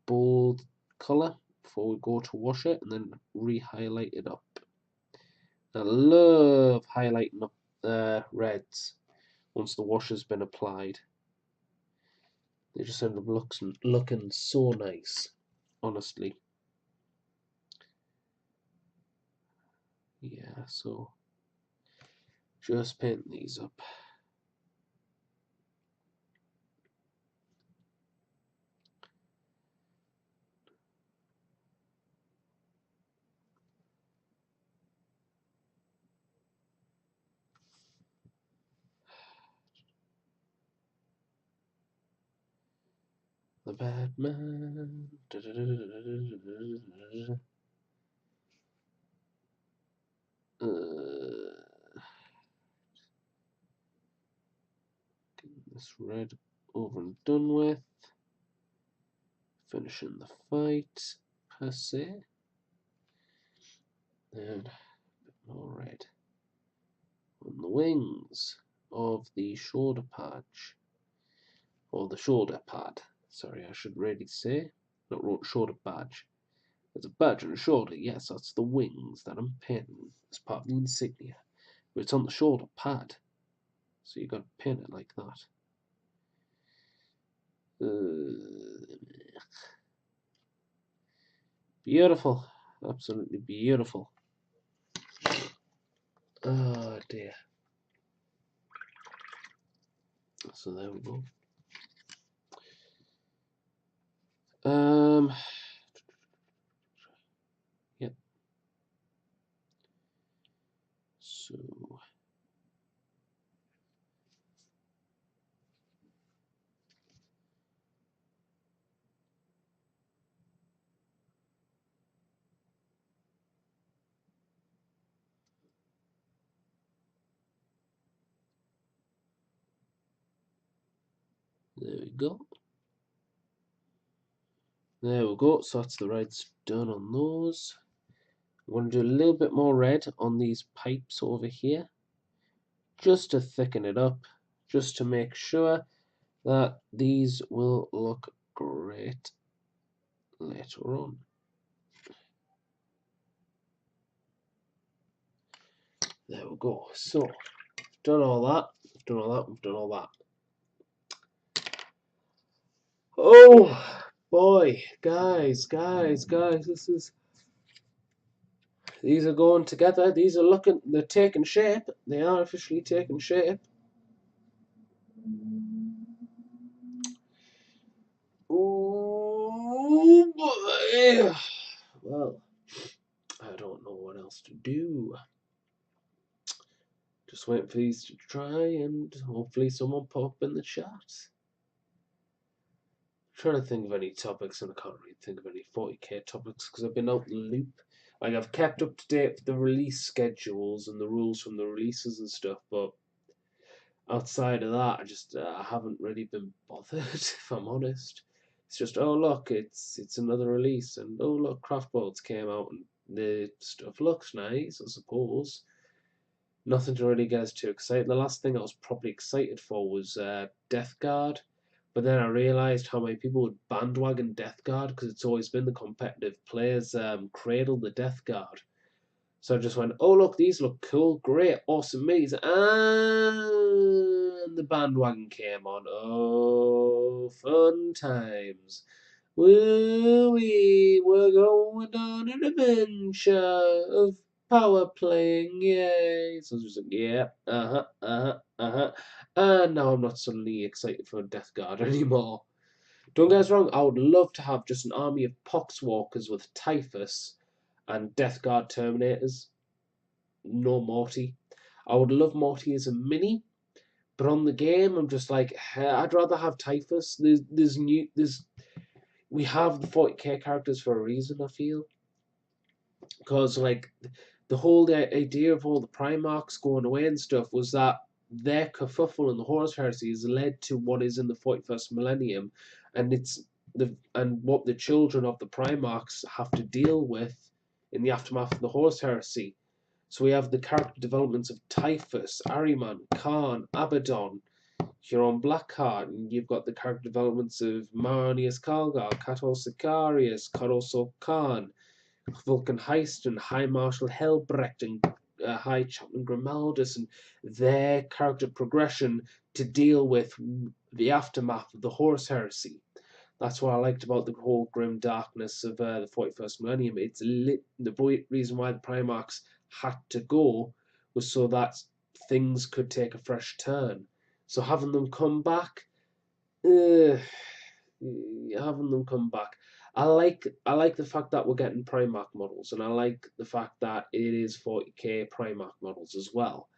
bold colour before we go to wash it and then re-highlight it up. I love highlighting up reds once the wash has been applied. They just end up looking so nice, honestly. Yeah, so just paint these up. The bad man. Getting this red over and done with. Finishing the fight, per se. And a bit more red on the wings of the shoulder patch. Or the shoulder pad. Sorry, I should really say. Not shoulder badge. There's a badge on the shoulder. Yes, that's the wings that I'm painting as part of the insignia. But it's on the shoulder pad. So you got to pin it like that. Beautiful. Absolutely beautiful. Oh dear. So there we go. Yep. So there we go. There we go. So that's the reds done on those. I'm going to do a little bit more red on these pipes over here, just to thicken it up, just to make sure that these will look great later on. There we go. So, done all that, we've done all that. Oh boy, guys, these are going together. These are they're taking shape. They are officially taking shape. Oh boy. Well, I don't know what else to do. Just waiting for these to try, and hopefully someone pop in the chat. I'm trying to think of any topics, and I can't really think of any 40k topics because I've been out the loop. Like, I've kept up to date with the release schedules and the rules from the releases and stuff, but outside of that, I haven't really been bothered. If I'm honest, it's just, oh look, it's another release, and oh look, Craftboards came out, and the stuff looks nice, I suppose. Nothing to really get us too excited. The last thing I was probably excited for was Death Guard, but then I realised how many people would bandwagon Death Guard because it's always been the competitive players cradle the Death Guard. So I just went, oh look, these look cool, great, awesome minis, and the bandwagon came on. Oh, fun times. Woo-wee, we're going on an adventure of power playing, yay. So I was just like, yeah, and now I'm not suddenly excited for Death Guard anymore. Don't get us wrong, I would love to have just an army of Poxwalkers with Typhus and Death Guard Terminators. No Morty. I would love Morty as a mini, but on the game, I'm just like, I'd rather have Typhus. We have the 40k characters for a reason, I feel, because like the whole idea of all the Primarchs going away and stuff was that their kerfuffle in the Horus Heresy has led to what is in the 41st millennium, and what the children of the Primarchs have to deal with in the aftermath of the Horus Heresy. So we have the character developments of Typhus, Ahriman, Khan, Abaddon, Huron Blackheart, and you've got the character developments of Marnius Kalgar, Kato Sicarius, Karoso Khan, Vulcan Heiston, High Marshal Helbrecht, and High Chaplain Grimaldus, and their character progression to deal with the aftermath of the Horus Heresy. That's what I liked about the whole grim darkness of the 41st millennium. The reason why the Primarchs had to go was so that things could take a fresh turn. So having them come back, I like the fact that we're getting Primarch models, and I like the fact that it is 40k Primarch models as well.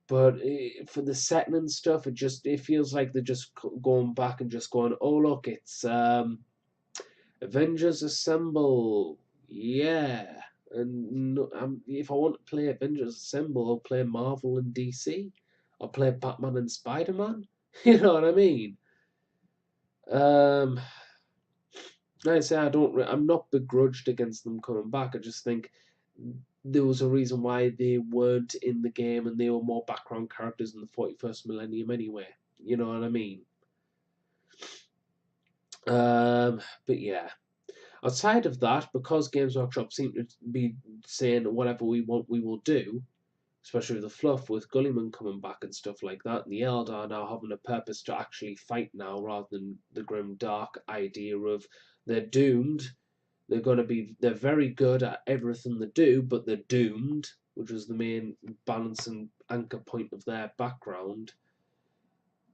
But for the setting and stuff, it feels like they're just going back and just going, oh look, it's Avengers Assemble, yeah. And if I want to play Avengers Assemble, I'll play Marvel and DC. I'll play Batman and Spider-Man. You know what I mean? Like I say, I'm not begrudged against them coming back. I just think there was a reason why they weren't in the game, and they were more background characters in the 41st millennium anyway. You know what I mean? But yeah. Outside of that, because Games Workshop seem to be saying whatever we want, we will do, especially with the fluff with Gulliman coming back and stuff like that, and the Eldar now having a purpose to actually fight now rather than the grim dark idea of they're doomed. They're very good at everything they do, but they're doomed, which was the main balance and anchor point of their background.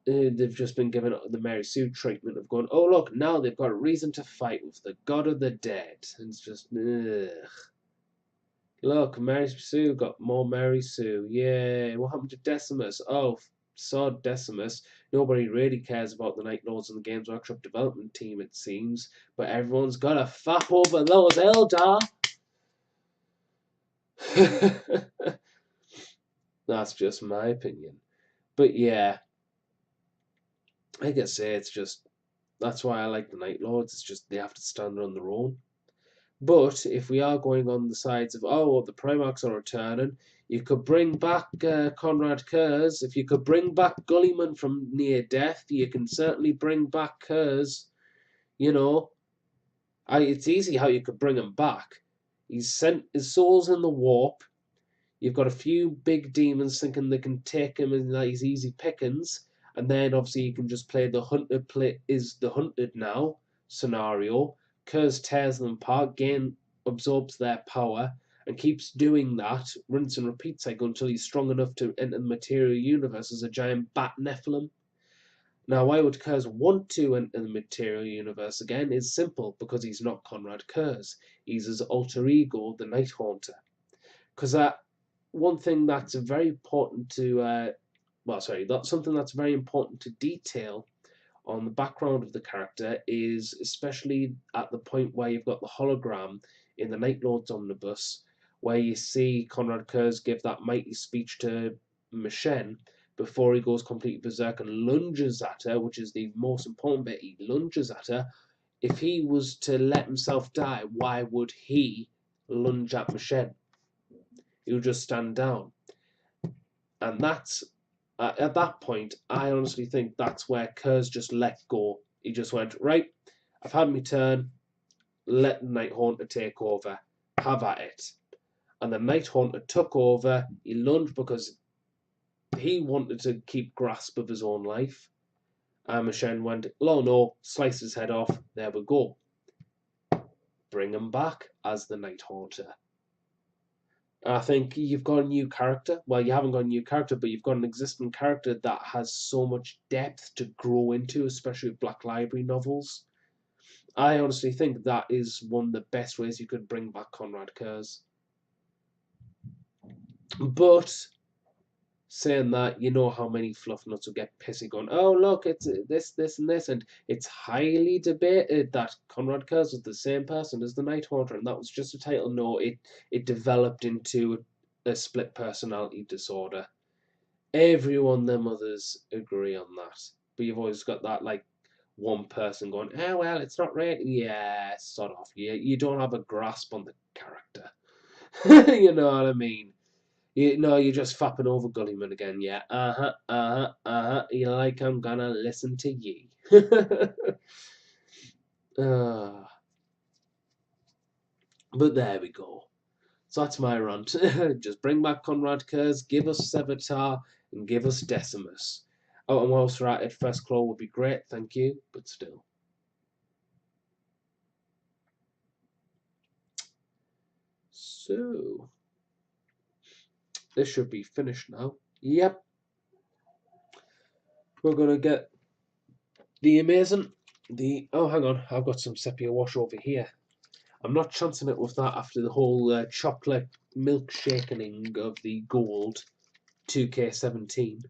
They've just been given the Mary Sue treatment of going, oh look, now they've got a reason to fight with the god of the dead. And it's just, ugh. Look, Mary Sue got more Mary Sue. Yay. What happened to Decimus? Oh, sod Decimus. Nobody really cares about the Night Lords and the Games Workshop development team, it seems. But everyone's got a fap over those Eldar. That's just my opinion. But yeah, like I say, it's just, that's why I like the Night Lords. It's just they have to stand on their own. But if we are going on the sides of, oh, well, the Primarchs are returning, you could bring back Conrad Kurz. If you could bring back Gulliman from near death, you can certainly bring back Kurz. You know, it's easy how you could bring him back. He's sent his soul's in the warp. You've got a few big demons thinking they can take him and that he's easy pickings. And then obviously you can just play the hunted is the hunted now scenario. Kurz tears them apart, absorbs their power, and keeps doing that, rinse and repeat cycle until he's strong enough to enter the material universe as a giant bat Nephilim. Now, why would Kurz want to enter the material universe again is simple, because he's not Conrad Kurz. He's his alter ego, the Night Haunter. Because one thing that's very important to, that's something that's very important to detail on the background of the character is especially at the point where you've got the hologram in the Night Lord's omnibus, where you see Conrad Kurz give that mighty speech to Michenne before he goes completely berserk and lunges at her, which is the most important bit. He lunges at her. If he was to let himself die, why would he lunge at Michenne? He would just stand down. And that's at that point, I honestly think that's where Kurz just let go. He just went, right, I've had my turn, let the Night Haunter take over, have at it. And the Night Haunter took over, he lunged because he wanted to keep grasp of his own life. And Michelle went, oh no, slice his head off, there we go. Bring him back as the Night Haunter. I think you've got a new character. Well, you haven't got a new character, but you've got an existing character that has so much depth to grow into, especially with Black Library novels. I honestly think that is one of the best ways you could bring back Conrad Kurz. But saying that, you know how many fluff nuts will get pissy going, oh, look, it's this, this, and this. And it's highly debated that Conrad Kurz was the same person as the Night Haunter, and that was just a title. No, it developed into a split personality disorder. Everyone, them others agree on that. But you've always got that, like, one person going, oh, well, it's not right. Yeah, sod off. You don't have a grasp on the character. You know what I mean? You're just fapping over Gullyman again, yeah. You like I'm gonna listen to ye. But there we go. So that's my rant. Just bring back Conrad Kurz, give us Sevatar, and give us Decimus. Oh, and whilst we're at it, First Claw would be great, thank you, but still. So, this should be finished now. Yep. We're gonna get the amazing, oh, hang on, I've got some sepia wash over here. I'm not chancing it with that after the whole chocolate milkshakening of the gold 2K17.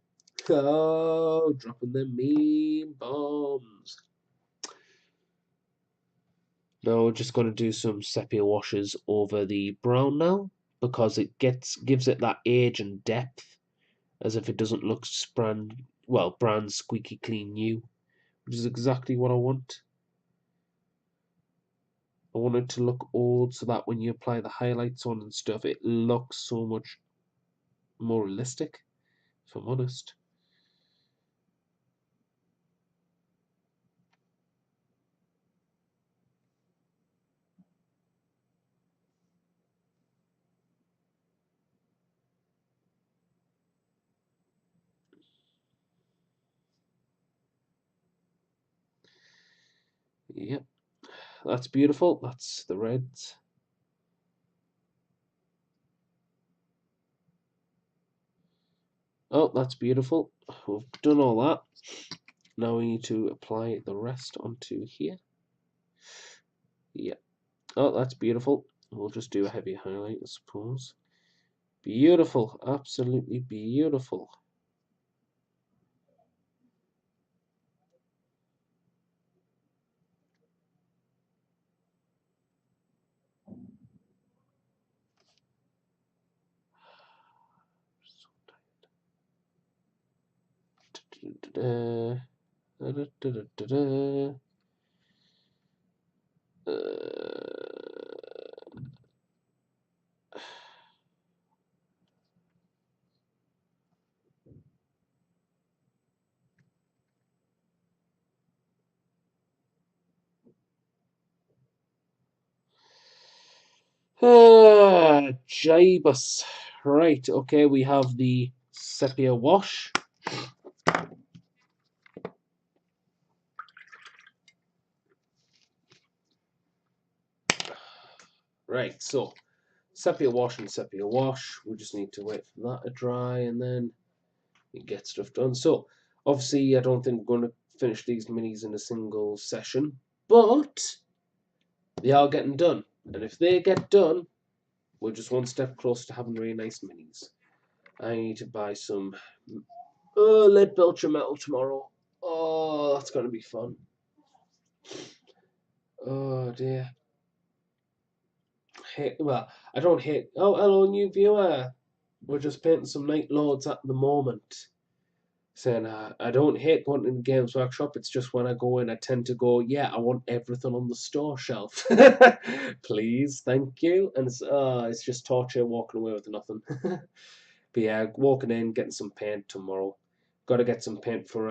Oh, dropping the meme bombs. Now we're just going to do some sepia washes over the brown now, because it gives it that age and depth, as if it doesn't look brand squeaky clean new, which is exactly what I want. I want it to look old so that when you apply the highlights on and stuff, it looks so much more realistic, if I'm honest. Yep, that's beautiful. That's the reds. Oh, that's beautiful. We've done all that. Now we need to apply the rest onto here. Yeah. Oh, that's beautiful. We'll just do a heavy highlight, I suppose. Beautiful. Absolutely beautiful. Jibus. Right, okay, we have the sepia wash. Right, so sepia wash and sepia wash. We just need to wait for that to dry and then we get stuff done. So obviously I don't think we're going to finish these minis in a single session, but they are getting done. And if they get done, we're just one step closer to having really nice minis. I need to buy some lead belcher metal tomorrow. Oh, that's going to be fun. Oh dear. Well, I don't hate. Oh, hello, new viewer. We're just painting some Night Lords at the moment. Saying I don't hate going in the Games Workshop. It's just when I go in, I tend to go, yeah, I want everything on the store shelf. Please, thank you. And it's just torture walking away with nothing. But yeah, walking in, getting some paint tomorrow. Got to get some paint for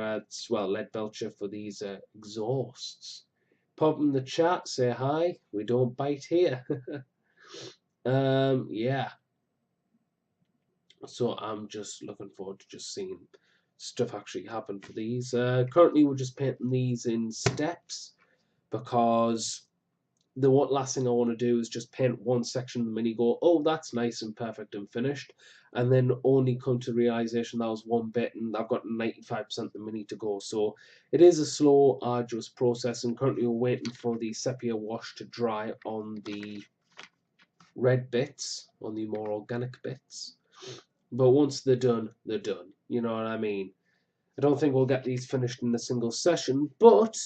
lead belcher for these exhausts. Pop in the chat, say hi. We don't bite here. Yeah. So I'm just looking forward to just seeing stuff actually happen for these. Currently, we're just painting these in steps because the last thing I want to do is just paint one section of the mini, go, oh, that's nice and perfect and finished, and then only come to the realization that was one bit and I've got 95% of the mini to go. So it is a slow, arduous process, and currently we're waiting for the sepia wash to dry on the red bits, on the more organic bits. But once they're done, they're done. You know what I mean? I don't think we'll get these finished in a single session, but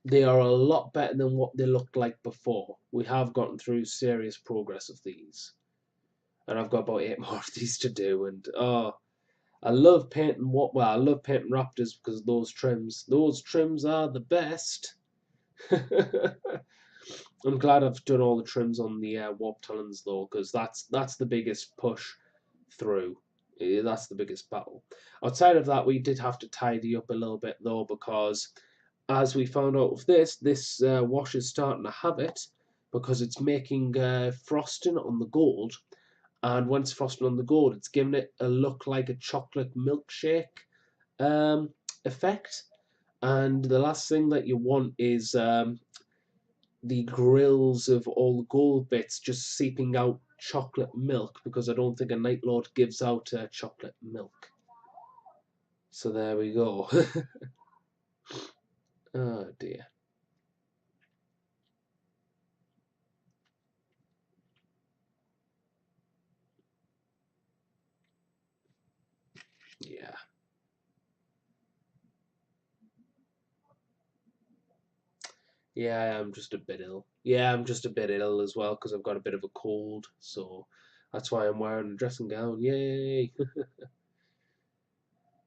they are a lot better than what they looked like before. We have gotten through serious progress of these. And I've got about 8 more of these to do. And I love painting I love painting raptors because those trims are the best. I'm glad I've done all the trims on the Warp Talons though, because that's the biggest push through. That's the biggest battle. Outside of that, we did have to tidy up a little bit though, because as we found out with this wash is starting to have it because it's making frosting on the gold, and when it's frosting on the gold, it's giving it a look like a chocolate milkshake effect. And the last thing that you want is the grills of all the gold bits just seeping out chocolate milk, because I don't think a Night Lord gives out chocolate milk. So there we go. Oh dear. Yeah. Yeah, I'm just a bit ill. Yeah, I'm just a bit ill as well because I've got a bit of a cold. So that's why I'm wearing a dressing gown. Yay!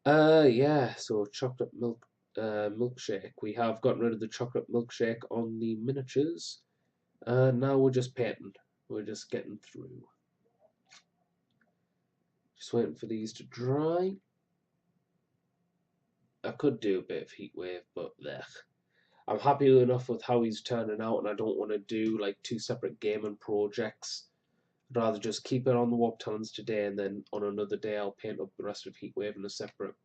Yeah. So chocolate milkshake. We have gotten rid of the chocolate milkshake on the miniatures. Now we're just painting. We're just getting through. Just waiting for these to dry. I could do a bit of heat wave, but blech. I'm happy enough with how he's turning out, and I don't want to do like 2 separate gaming projects. I'd rather just keep it on the Warp Talons today, and then on another day I'll paint up the rest of Heatwave in a separate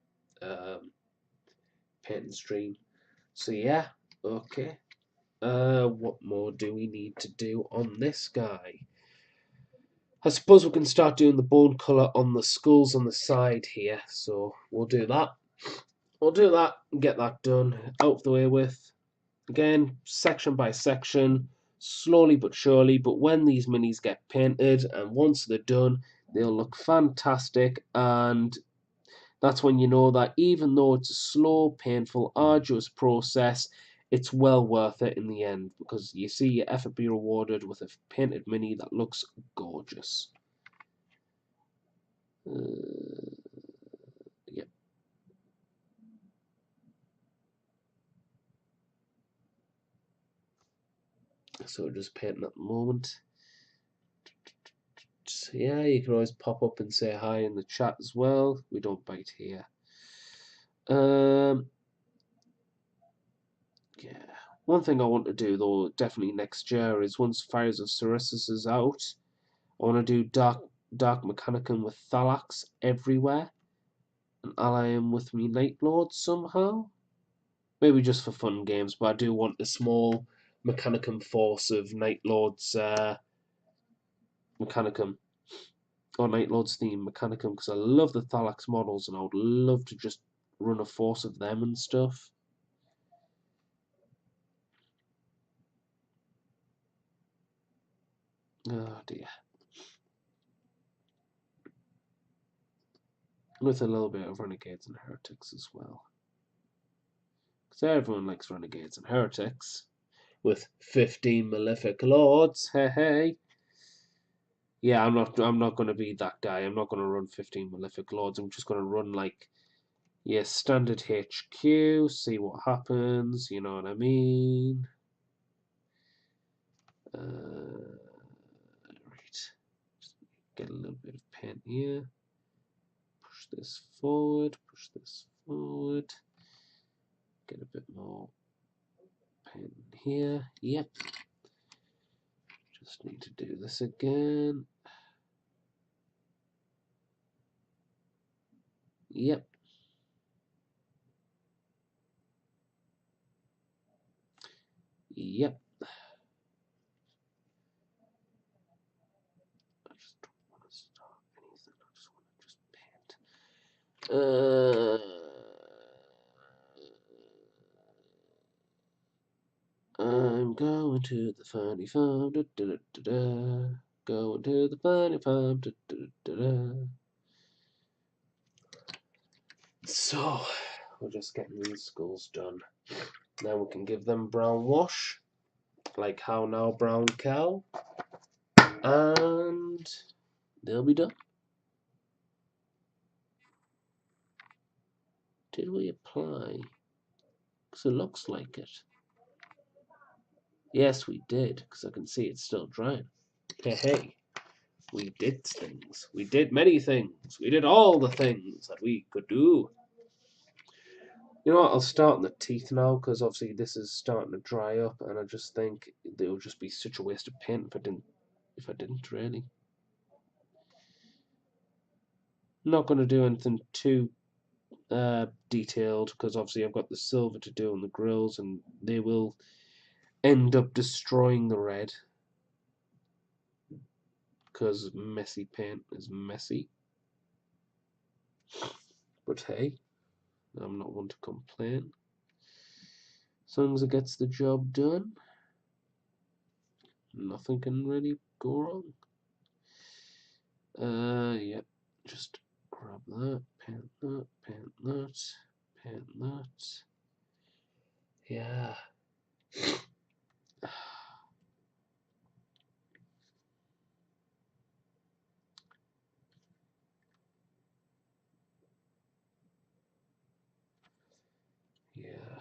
painting stream. So yeah, okay. What more do we need to do on this guy? I suppose we can start doing the bone colour on the skulls on the side here. So we'll do that. We'll do that and get that done, out of the way with. Again, section by section, slowly but surely, but when these minis get painted and once they're done, they'll look fantastic, and that's when you know that even though it's a slow, painful, arduous process, it's well worth it in the end, because you see your effort be rewarded with a painted mini that looks gorgeous. Yeah. So just painting at the moment. Yeah, you can always pop up and say hi in the chat as well. We don't bite here. Yeah. One thing I want to do though, definitely next year, is once Fires of Ceressus is out, I want to do Dark Mechanicum with Thalax everywhere, and ally him with me Night Lord somehow. Maybe just for fun games, but I do want a small Mechanicum force of Night Lords Mechanicum, or Night Lord's theme Mechanicum, because I love the Thalax models and I would love to just run a force of them and stuff. Oh dear. With a little bit of Renegades and Heretics as well. Because everyone likes Renegades and Heretics. With 15 Malefic Lords, hey hey. Yeah, I'm not gonna be that guy. I'm not gonna run 15 Malefic Lords. I'm just gonna run like, yeah, standard HQ, see what happens, you know what I mean? Right. Just get a little bit of paint here. Push this forward, push this forward. Get a bit more paint here. Yep. Just need to do this again. Yep. Yep. I just don't want to start anything. I just want to just paint. I'm going to the funny farm. Da, da, da, da, da. Going to the funny farm. Da, da, da, da. So, we're just getting these skulls done. Now we can give them brown wash, like how now brown cow, and they'll be done. Did we apply? Because it looks like it. Yes, we did, because I can see it's still drying. Hey, hey, we did things. We did many things. We did all the things that we could do. You know what, I'll start on the teeth now, because obviously this is starting to dry up, and I just think it would just be such a waste of paint if I didn't really. Not going to do anything too detailed, because obviously I've got the silver to do on the grills, and they will end up destroying the red, because messy paint is messy. But hey, I'm not one to complain. As long as it gets the job done, nothing can really go wrong. Yep, just grab that, paint that, paint that, paint that. Yeah. Yeah.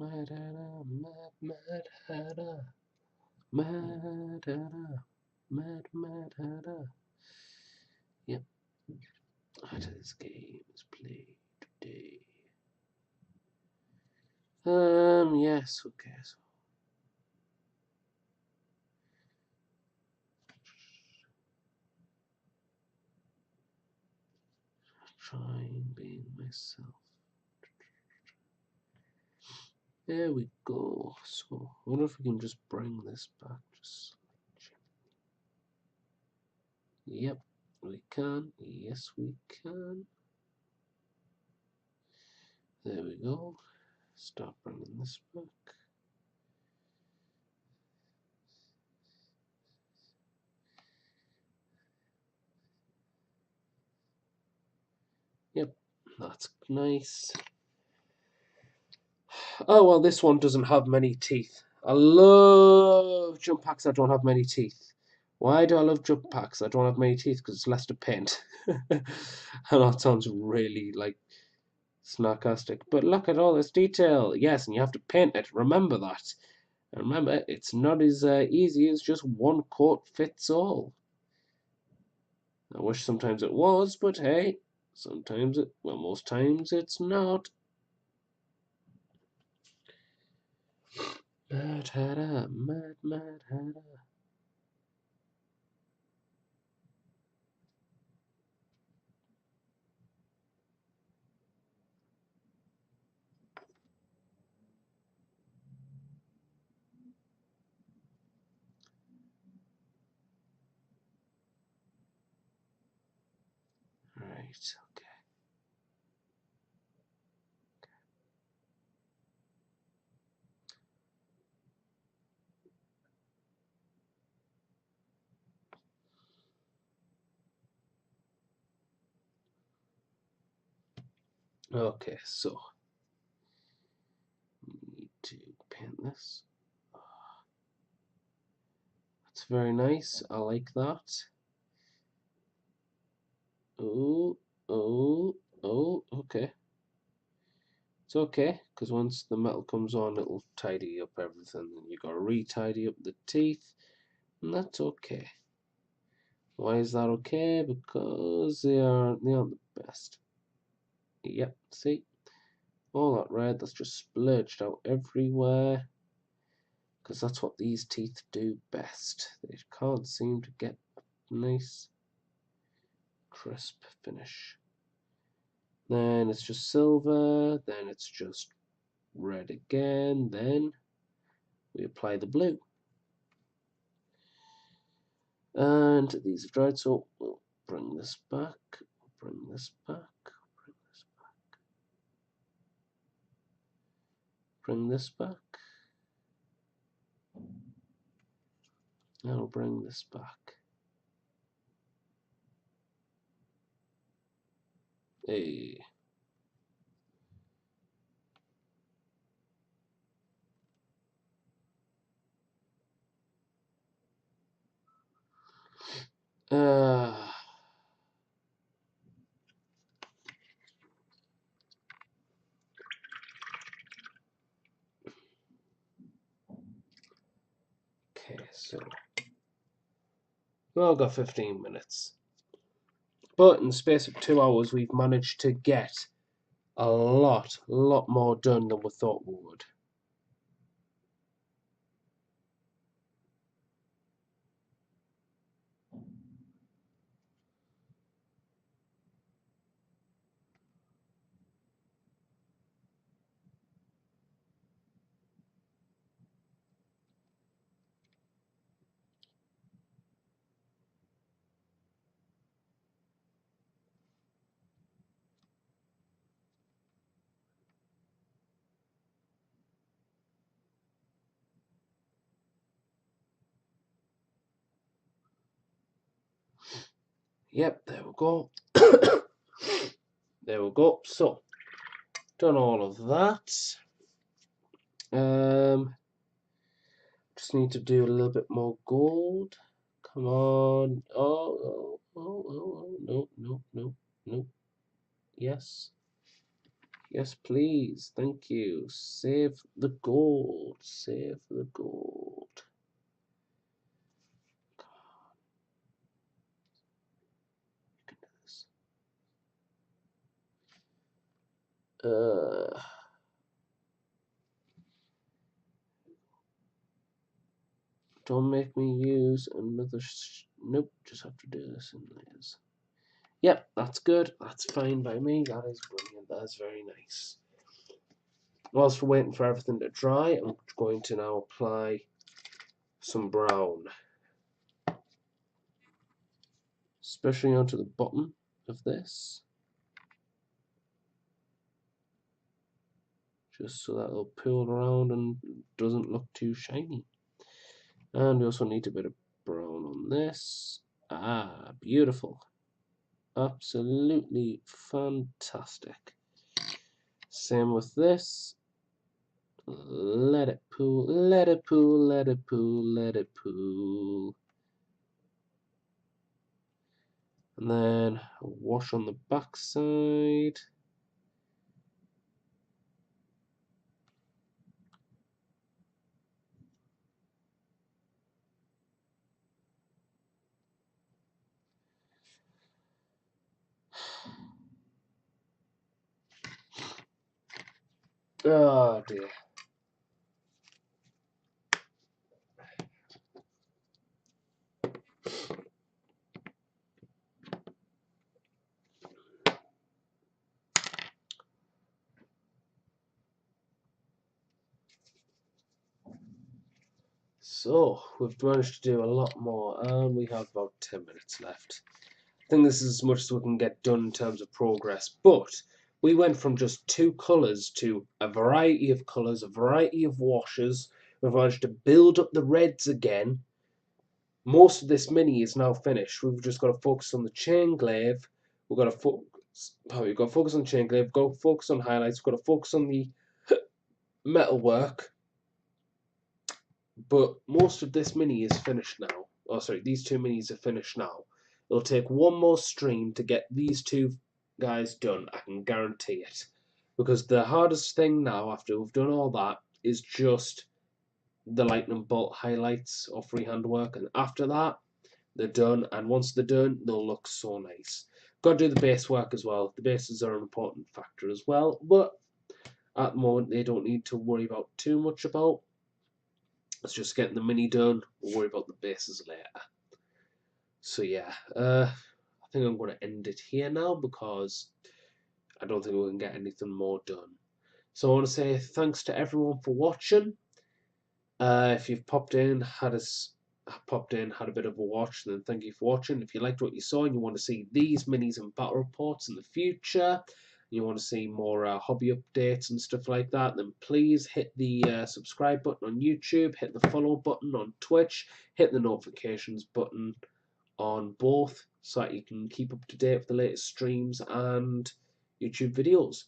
Mad Hatter, Mad Hatter, Mad Hatter, Mad Hatter. Yep. This game is played today. Yes, okay. So trying being myself. There we go. So I wonder if we can just bring this back. Just yep, we can. Yes, we can. There we go. Start bringing this back. Yep, that's nice. Oh, well, this one doesn't have many teeth. I love jump packs that don't have many teeth. Why do I love jump packs that don't have many teeth? Because it's less to paint. And that sounds really, like, sarcastic. But look at all this detail. Yes, and you have to paint it. Remember that. And remember, it's not as easy as just one coat fits all. I wish sometimes it was, but hey, sometimes it, well, most times it's not. Mad Hatter, Mad Hatter. Right, okay. Okay, so we need to paint this. That's very nice. I like that. Oh, okay. It's okay, because once the metal comes on, it'll tidy up everything. And you gotta re-tidy up the teeth, and that's okay. Why is that okay? Because they aren't the best. Yep, see? All that red that's just splurged out everywhere. Because that's what these teeth do best. They can't seem to get a nice crisp finish. Then it's just silver, then it's just red again, then we apply the blue. And these have dried, so we'll bring this back, bring this back, bring this back, bring this back, and I'll bring this back. Hey. Okay, so we've all got 15 minutes. But in the space of 2 hours, we've managed to get a lot more done than we thought we would. Yep, there we go. There we go. So, done all of that. Just need to do a little bit more gold. Come on. Oh, no. Yes. Yes, please. Thank you. Save the gold. Save the gold. You can do this. Don't make me use another. Nope, just have to do this in layers. Yep, that's good. That's fine by me. That is brilliant. That's very nice. Whilst we're waiting for everything to dry, I'm going to now apply some brown, especially onto the bottom of this, just so that it'll pool around and doesn't look too shiny. And we also need a bit of brown on this. Ah, beautiful. Absolutely fantastic. Same with this. Let it pool, let it pool, let it pool, let it pool. And then wash on the back side. Oh dear. So, we've managed to do a lot more, and we have about 10 minutes left. I think this is as much as we can get done in terms of progress, but we went from just 2 colours to a variety of colours, a variety of washes. We've managed to build up the reds again. Most of this mini is now finished. We've just got to focus on the chain glaive. We've got to focus. We've got to focus on chain glaive. We've got to focus on highlights. We've got to focus on the metalwork. But most of this mini is finished now. Oh, sorry, these 2 minis are finished now. It'll take one more stream to get these 2 guys done. I can guarantee it. Because the hardest thing now, after we've done all that, is just the lightning bolt highlights or freehand work. And after that, they're done. And once they're done, they'll look so nice. Got to do the base work as well. The bases are an important factor as well. But at the moment, they don't need to worry about too much about. It's just getting the mini done. We'll worry about the bases later. So yeah, I think I'm going to end it here now because I don't think we can get anything more done. So I want to say thanks to everyone for watching. If you've popped in, had a bit of a watch, then thank you for watching. If you liked what you saw and you want to see these minis and battle reports in the future, you want to see more hobby updates and stuff like that, then please hit the subscribe button on YouTube, hit the follow button on Twitch, hit the notifications button on both so that you can keep up to date with the latest streams and YouTube videos.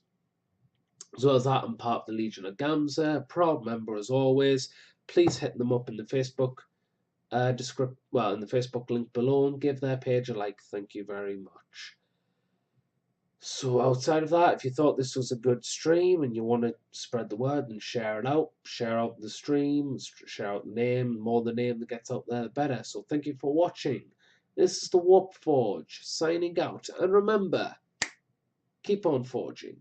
As well as that, I'm part of the Legion of Gamza, proud member as always. Please hit them up in the Facebook in the Facebook link below and give their page a like. Thank you very much. So outside of that, if you thought this was a good stream and you want to spread the word, then share it out. Share out the stream, share out the name. The more the name that gets out there, the better. So thank you for watching. This is the Warp Forge signing out. And remember, keep on forging.